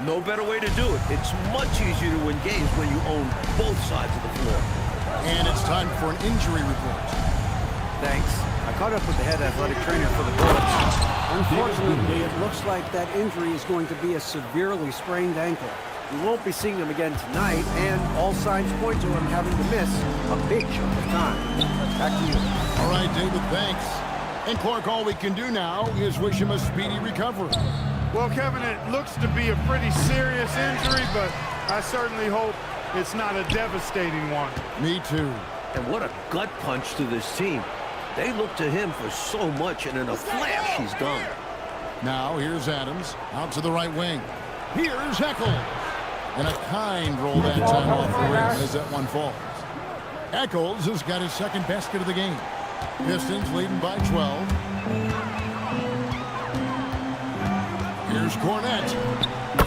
No better way to do it. It's much easier to win games when you own both sides of the floor. And it's time for an injury report. Thanks. I caught up with the head athletic trainer for the Bullets. Unfortunately, it looks like that injury is going to be a severely sprained ankle. We won't be seeing him again tonight, and all signs point to him having to miss a big chunk of time. Back to you. All right, David, thanks. And Clark, all we can do now is wish him a speedy recovery. Well, Kevin, it looks to be a pretty serious injury, but I certainly hope it's not a devastating one. Me too. And what a gut punch to this team. They look to him for so much, and in a flash, he's gone. Now, here's Adams, out to the right wing. Here's Heckel. And a kind roll that time off the rim as that one falls. Eccles has got his second basket of the game. Pistons leading by 12. Here's Cornette.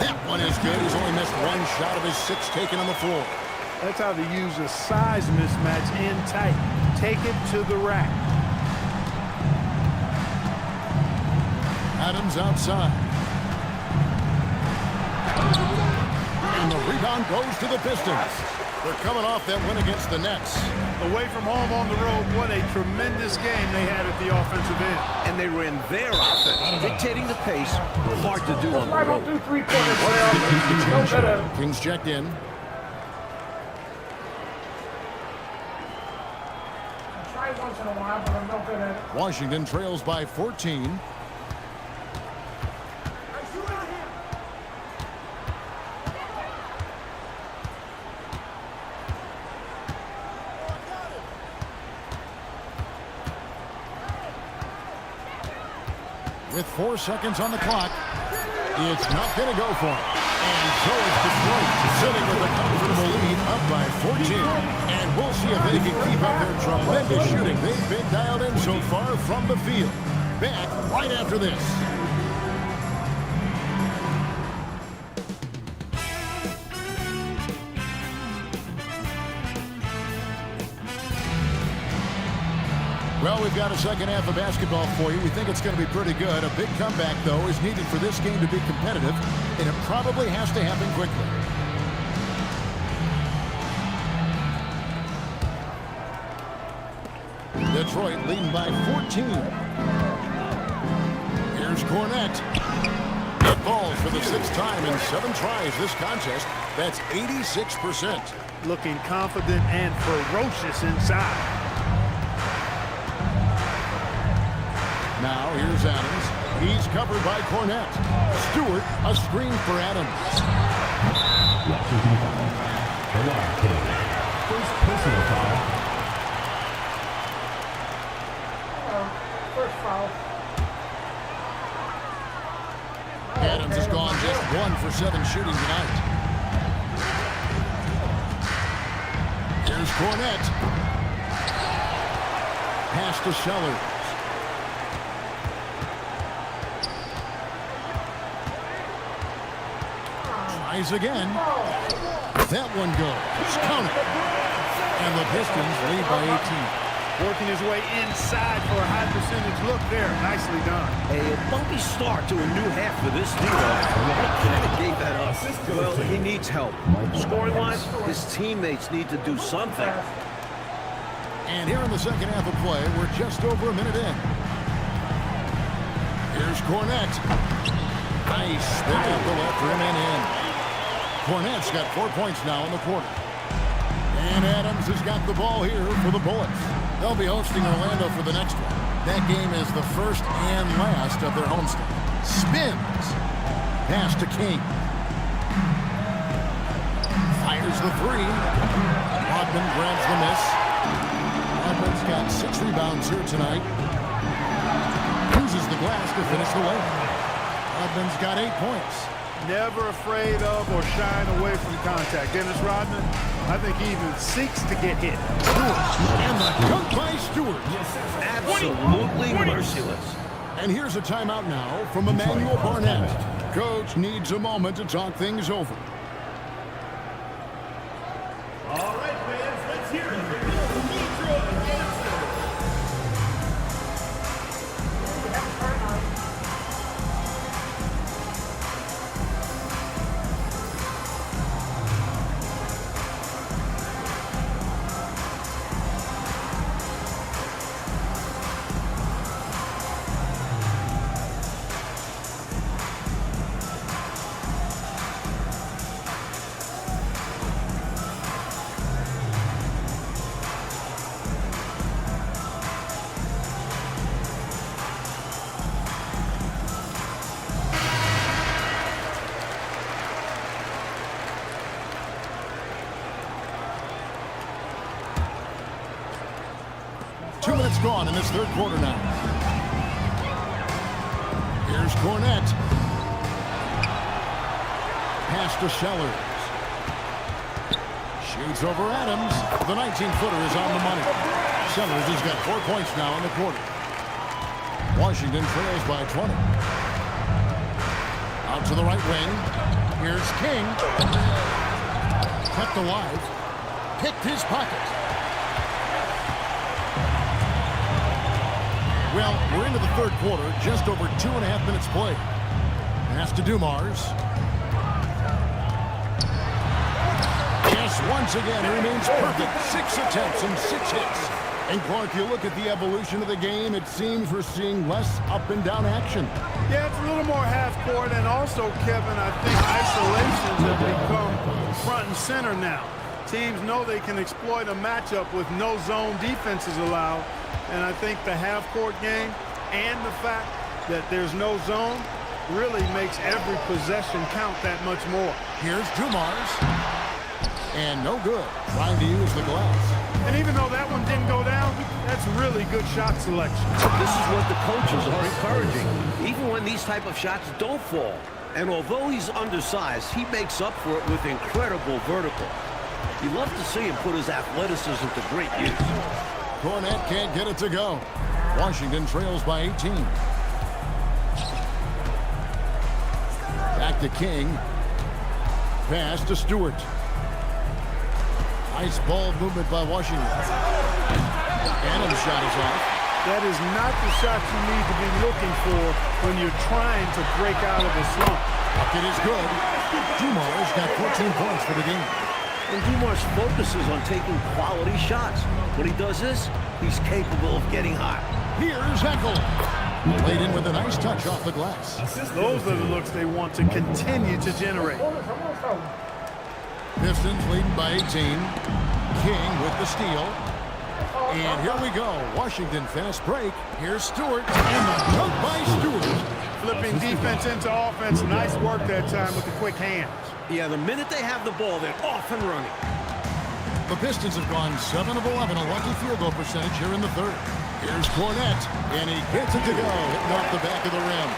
That one is good. He's only missed one shot of his 6 taken on the floor. That's how they use a size mismatch in tight. Take it to the rack. Adams outside. And the rebound goes to the Pistons. They're coming off that win against the Nets. Away from home on the road, what a tremendous game they had at the offensive end. And they ran their offense, dictating the pace. Hard to do on the I don't road. do three-pointers well. No good at it. Kings checked in. I try once in a while, but I'm no good at it. Washington trails by 14. With 4 seconds on the clock, it's not going to go for him. And so it's Detroit sitting with a comfortable lead up by 14. And we'll see if they can keep up their tremendous shooting they've been dialed in so far from the field. Back right after this. Well, we've got a second half of basketball for you. We think it's going to be pretty good. A big comeback, though, is needed for this game to be competitive, and it probably has to happen quickly. Detroit leading by 14. Here's Cornette. It falls for the 6th time in 7 tries this contest. That's 86%. Looking confident and ferocious inside. Now here's Adams. He's covered by Cornette. Stewart, a screen for Adams. Washington foul. The line kill. First personal foul. First foul. Adams has gone just 1 for 7 shooting tonight. Here's Cornette. Pass to Sellers. Tries again. That one goes. Count it. And the Pistons lead by 18. Working his way inside for a high percentage look there. Nicely done. A bumpy start to a new half for this team. He kind of gave that up. Well, he needs help. Scoring-wise, his teammates need to do something. And here in the second half of play, we're just over a minute in. Here's Cornette. Nice. They got the left rim and in. Cornette's got 4 points now in the quarter. And Adams has got the ball here for the Bullets. They'll be hosting Orlando for the next one. That game is the first and last of their homestand. Spins. Pass to King. Fires the 3. Rodman grabs the miss. Rodman's got 6 rebounds here tonight. Uses the glass to finish the layup. Rodman's got 8 points. Never afraid of or shying away from contact. Dennis Rodman, I think he even seeks to get hit. And the dunk by Stewart. Absolutely merciless. And here's a timeout now from Emmanuel Barnett. Coach needs a moment to talk things over. All right, fans, let's hear it for Detroit answer. 2 minutes gone in this third quarter now. Here's Cornette. Pass to Sellers. Shoots over Adams. The 19-footer is on the money. Sellers has got 4 points now in the quarter. Washington trails by 20. Out to the right wing. Here's King. Kept alive. Picked his pocket. Well, we're into the third quarter. Just over 2.5 minutes played. Pass to Dumars. Yes, once again, he remains perfect. 6 attempts and 6 hits. And Clark, you look at the evolution of the game, it seems we're seeing less up and down action. Yeah, it's a little more half court, and also, Kevin, I think isolations have become front and center now. Teams know they can exploit a matchup with no zone defenses allowed, and I think the half court game and the fact that there's no zone really makes every possession count that much more. Here's Dumars. And no good. Trying to use the glass. And even though that one didn't go down, that's really good shot selection. This is what the coaches are encouraging, even when these type of shots don't fall. And although he's undersized, he makes up for it with incredible vertical. You love to see him put his athleticism to great use. Cornette can't get it to go. Washington trails by 18. Back to King. Pass to Stewart. Nice ball movement by Washington. Adams' shot is off. That is not the shot you need to be looking for when you're trying to break out of a slump. Bucket is good. Dumars got 14 points for the game. And Dumars focuses on taking quality shots. When he does this, he's capable of getting hot. Here's Eckel. Laid in with a nice touch off the glass. Those are the looks they want to continue to generate. Pistons leading by 18. King with the steal. And here we go. Washington fast break. Here's Stewart. And the dunk by Stewart. Flipping defense into offense. Nice work that time with the quick hands. Yeah, the minute they have the ball, they're off and running. The Pistons have gone 7 of 11, a lucky field goal percentage here in the third. Here's Cornette, and he gets it to go, hitting off the back of the rim.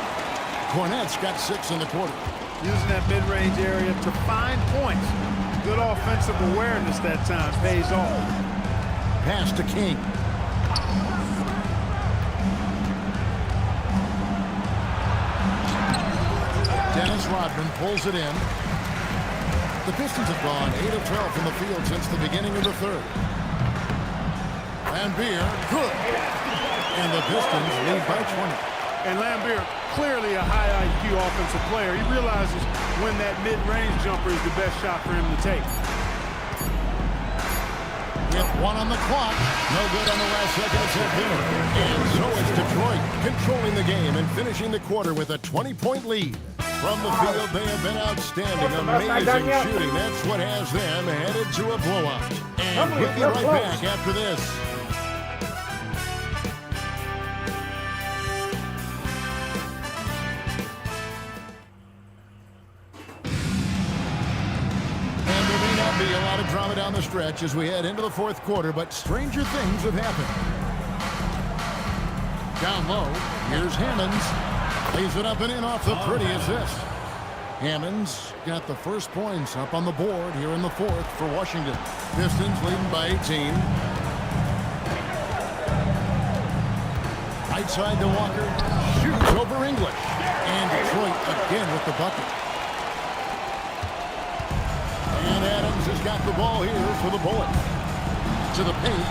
Cornette's got 6 in the quarter. Using that mid-range area to find points. Good offensive awareness that time pays off. Pass to King. Dennis Rodman pulls it in. The Pistons have gone 8 of 12 from the field since the beginning of the third. Lambier, good. And the Pistons lead by 20. And Lambier, clearly a high IQ offensive player. He realizes when that mid-range jumper is the best shot for him to take. With 1 on the clock, no good on the last second attempt here. And so it's Detroit controlling the game and finishing the quarter with a 20-point lead. From the field, they have been outstanding, amazing shooting. That's what has them headed to a blowout. And we'll be right back after this. And there may not be a lot of drama down the stretch as we head into the fourth quarter, but stranger things have happened. Down low, here's Hammonds. Lays it up and in off the pretty assist. Hammonds got the first points up on the board here in the fourth for Washington. Pistons leading by 18. Right side to Walker. Shoots over English. And Detroit again with the bucket. And Adams has got the ball here for the Bullets. To the paint.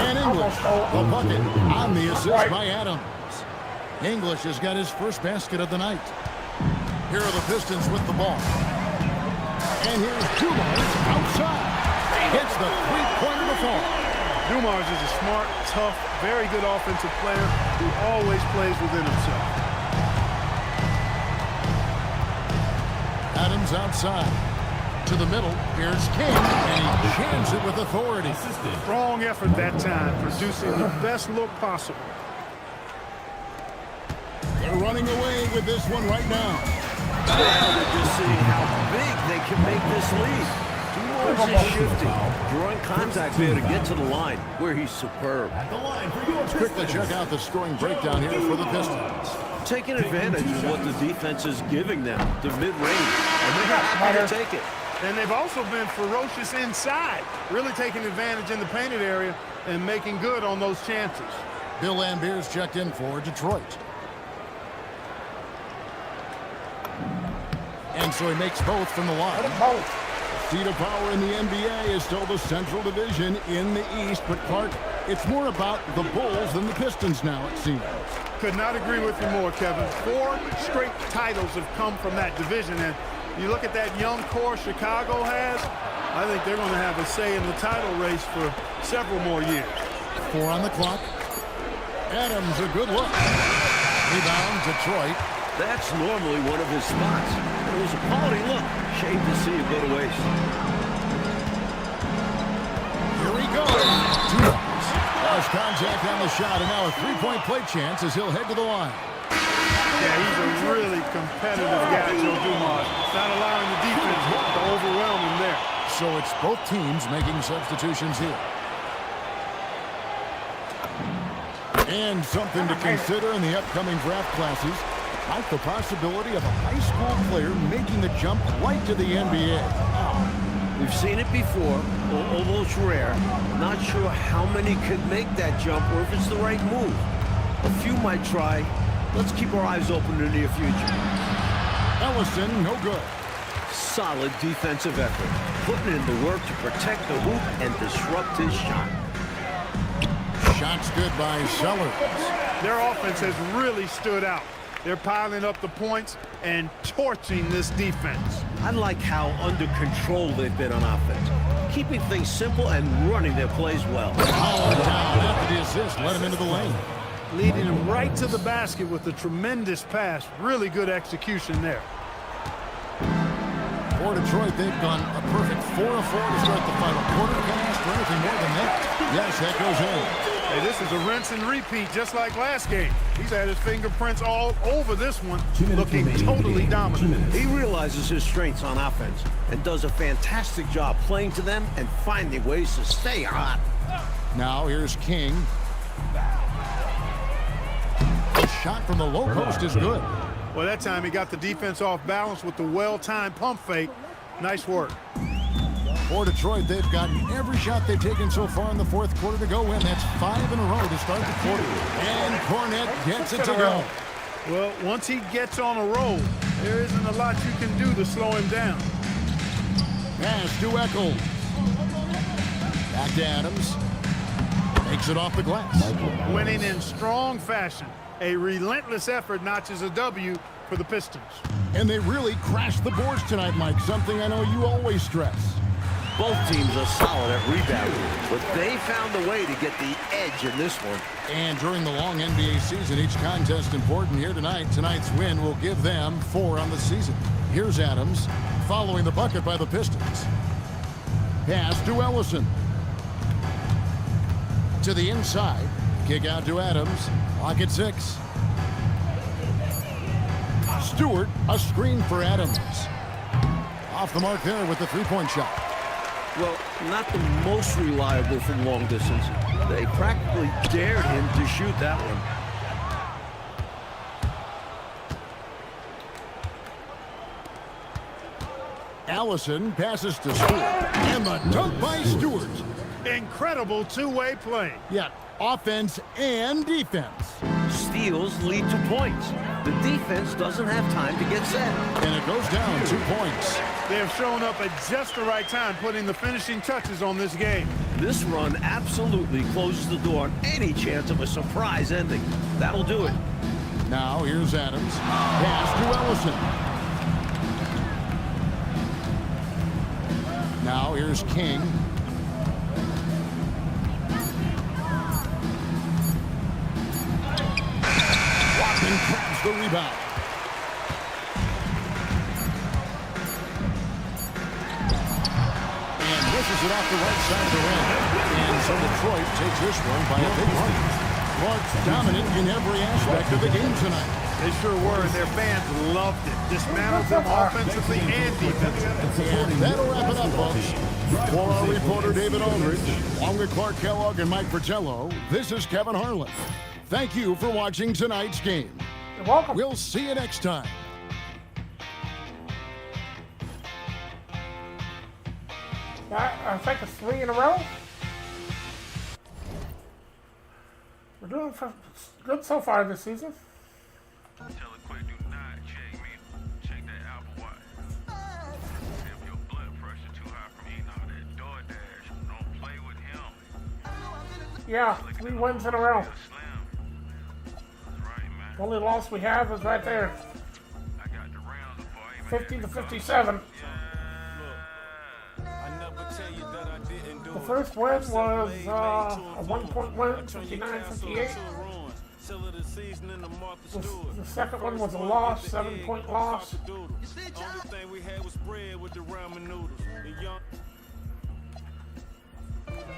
And English, the bucket on the assist by Adams. English has got his first basket of the night. Here are the Pistons with the ball. And here's Dumars outside. Hits the three-pointer to fall. Dumars is a smart, tough, very good offensive player who always plays within himself. Adams outside. To the middle. Here's King. And he jams it with authority. Strong effort that time, producing the best look possible. They're running away with this one right now. They're just seeing how big they can make this lead. Dumars is shifting, drawing contact there to get to the line, where he's superb. Let's quickly check out the scoring breakdown here for the Pistons. Taking advantage of what the defense is giving them, the mid-range, and they're happy to take it. And they've also been ferocious inside, really taking advantage in the painted area and making good on those chances. Bill Lambier's checked in for Detroit. And so he makes both from the line. Seat of power in the NBA is still the Central Division in the East, but Clark, it's more about the Bulls than the Pistons now, it seems. Could not agree with you more, Kevin. 4 straight titles have come from that division, and you look at that young core Chicago has, I think they're going to have a say in the title race for several more years. 4 on the clock. Adams, a good look. Rebound, Detroit. That's normally one of his spots. It was a quality look. Shame to see it go to waste. Here he goes. 2 points. Lost contact on the shot, and now a 3-point play chance as he'll head to the line. Yeah, he's a really competitive guy, Joe Dumars. Not allowing the defense to overwhelm him there. So it's both teams making substitutions here. And something to consider in the upcoming draft classes, like the possibility of a high school player making the jump right to the NBA. We've seen it before, although it's rare. Not sure how many could make that jump or if it's the right move. A few might try. Let's keep our eyes open in the near future. Ellison, no good. Solid defensive effort, putting in the work to protect the hoop and disrupt his shot. Shots good by Sellers. Their offense has really stood out. They're piling up the points and torching this defense. I like how under control they've been on offense, keeping things simple and running their plays well. Down after the assist, let him into the lane. Leading him right to the basket with a tremendous pass. Really good execution there. For Detroit, they've gone a perfect 4-4 to start the final quarter. Can't ask for anything more than that. Yes, that goes in. Hey, this is a rinse and repeat just like last game. He's had his fingerprints all over this one, looking totally dominant. He realizes his strengths on offense and does a fantastic job playing to them and finding ways to stay hot. Now here's King. The shot from the low post is good. Well, that time he got the defense off balance with the well-timed pump fake. Nice work. For Detroit, they've gotten every shot they've taken so far in the fourth quarter to go in. That's 5 in a row to start the quarter. And Cornette gets it to go. Well, once he gets on a roll, there isn't a lot you can do to slow him down. Pass to Eckel. Back to Adams. Makes it off the glass. Winning in strong fashion. A relentless effort notches a W for the Pistons. And they really crashed the boards tonight, Mike, something I know you always stress. Both teams are solid at rebounding, but they found a way to get the edge in this one. And during the long NBA season, each contest important here tonight. Tonight's win will give them 4 on the season. Here's Adams, following the bucket by the Pistons. Pass to Ellison. To the inside. Kick out to Adams. Lock at 6. Stewart, a screen for Adams. Off the mark there with the 3-point shot. Well, not the most reliable from long distance. They practically dared him to shoot that one. Allison passes to Stewart. And the dunk by Stewart. Incredible two-way play. Yeah, offense and defense. Steals lead to points. The defense doesn't have time to get set. And it goes down 2 points. They have shown up at just the right time, putting the finishing touches on this game. This run absolutely closes the door on any chance of a surprise ending. That'll do it. Now here's Adams. Pass to Ellison. Now here's King. Watson grabs the rebound. And misses it off the right side of the rim. And so Detroit takes this one by a big lead. Clark's dominant in every aspect of the game tonight. They sure were, and their fans loved it. Dismantled them offensively and defensively. And that'll wrap it up, folks. For our reporter, David Aldridge, along with Clark Kellogg and Mike Fratello, this is Kevin Harlan. Thank you for watching tonight's game. You're welcome. We'll see you next time. I think it's 3 in a row. We're doing good so far this season. Tell it quick, do not check me. Check that Apple Watch. If your blood pressure too high from eating all that DoorDash, don't play with him. Yeah, 3 wins in a row. Slim. That's right, man. The only loss we have is right there. I got the rounds before I even 50 to 57. The first win was a 1-point win, 59-58. The second one was a loss, 7-point loss.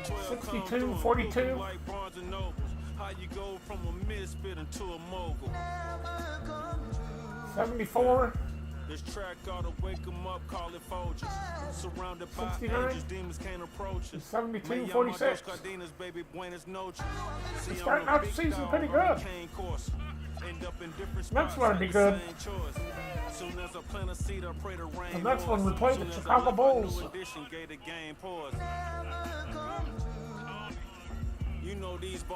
62-42. 74. This track ought to wake them up, call it Folgers. Surrounded by 69. angels, demons can't approach us. 72-46. Starting out the season pretty good. Next one will be good. The next one we play the Chicago Bulls.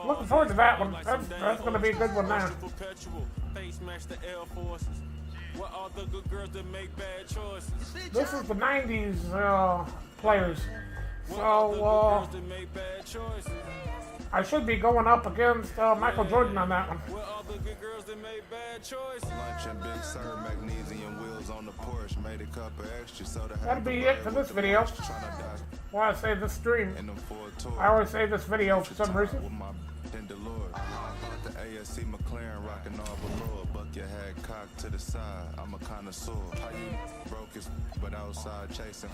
Looking forward to that one. That's going to be a good one now. What are the good girls that make bad choices? This is the 90s players. So, I should be going up against Michael Jordan on that one. What are the good girls that make bad choices? Lunch and Big Sur, magnesium wheels on the Porsche, made a cup of extra soda. That'll be it for this video. Well, I say this stream. I always say this video for some reason. The ASC McLaren rocking all velour. Bucket hat cocked to the side. I'm a connoisseur. How you broke his but outside chasing?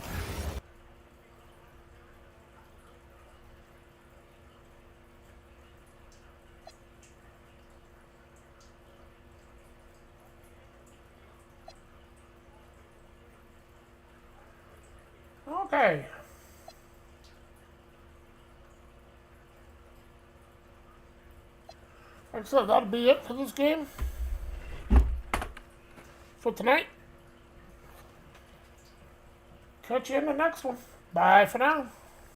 Okay. Like I said, that'll be it for this game. For tonight. Catch you in the next one. Bye for now.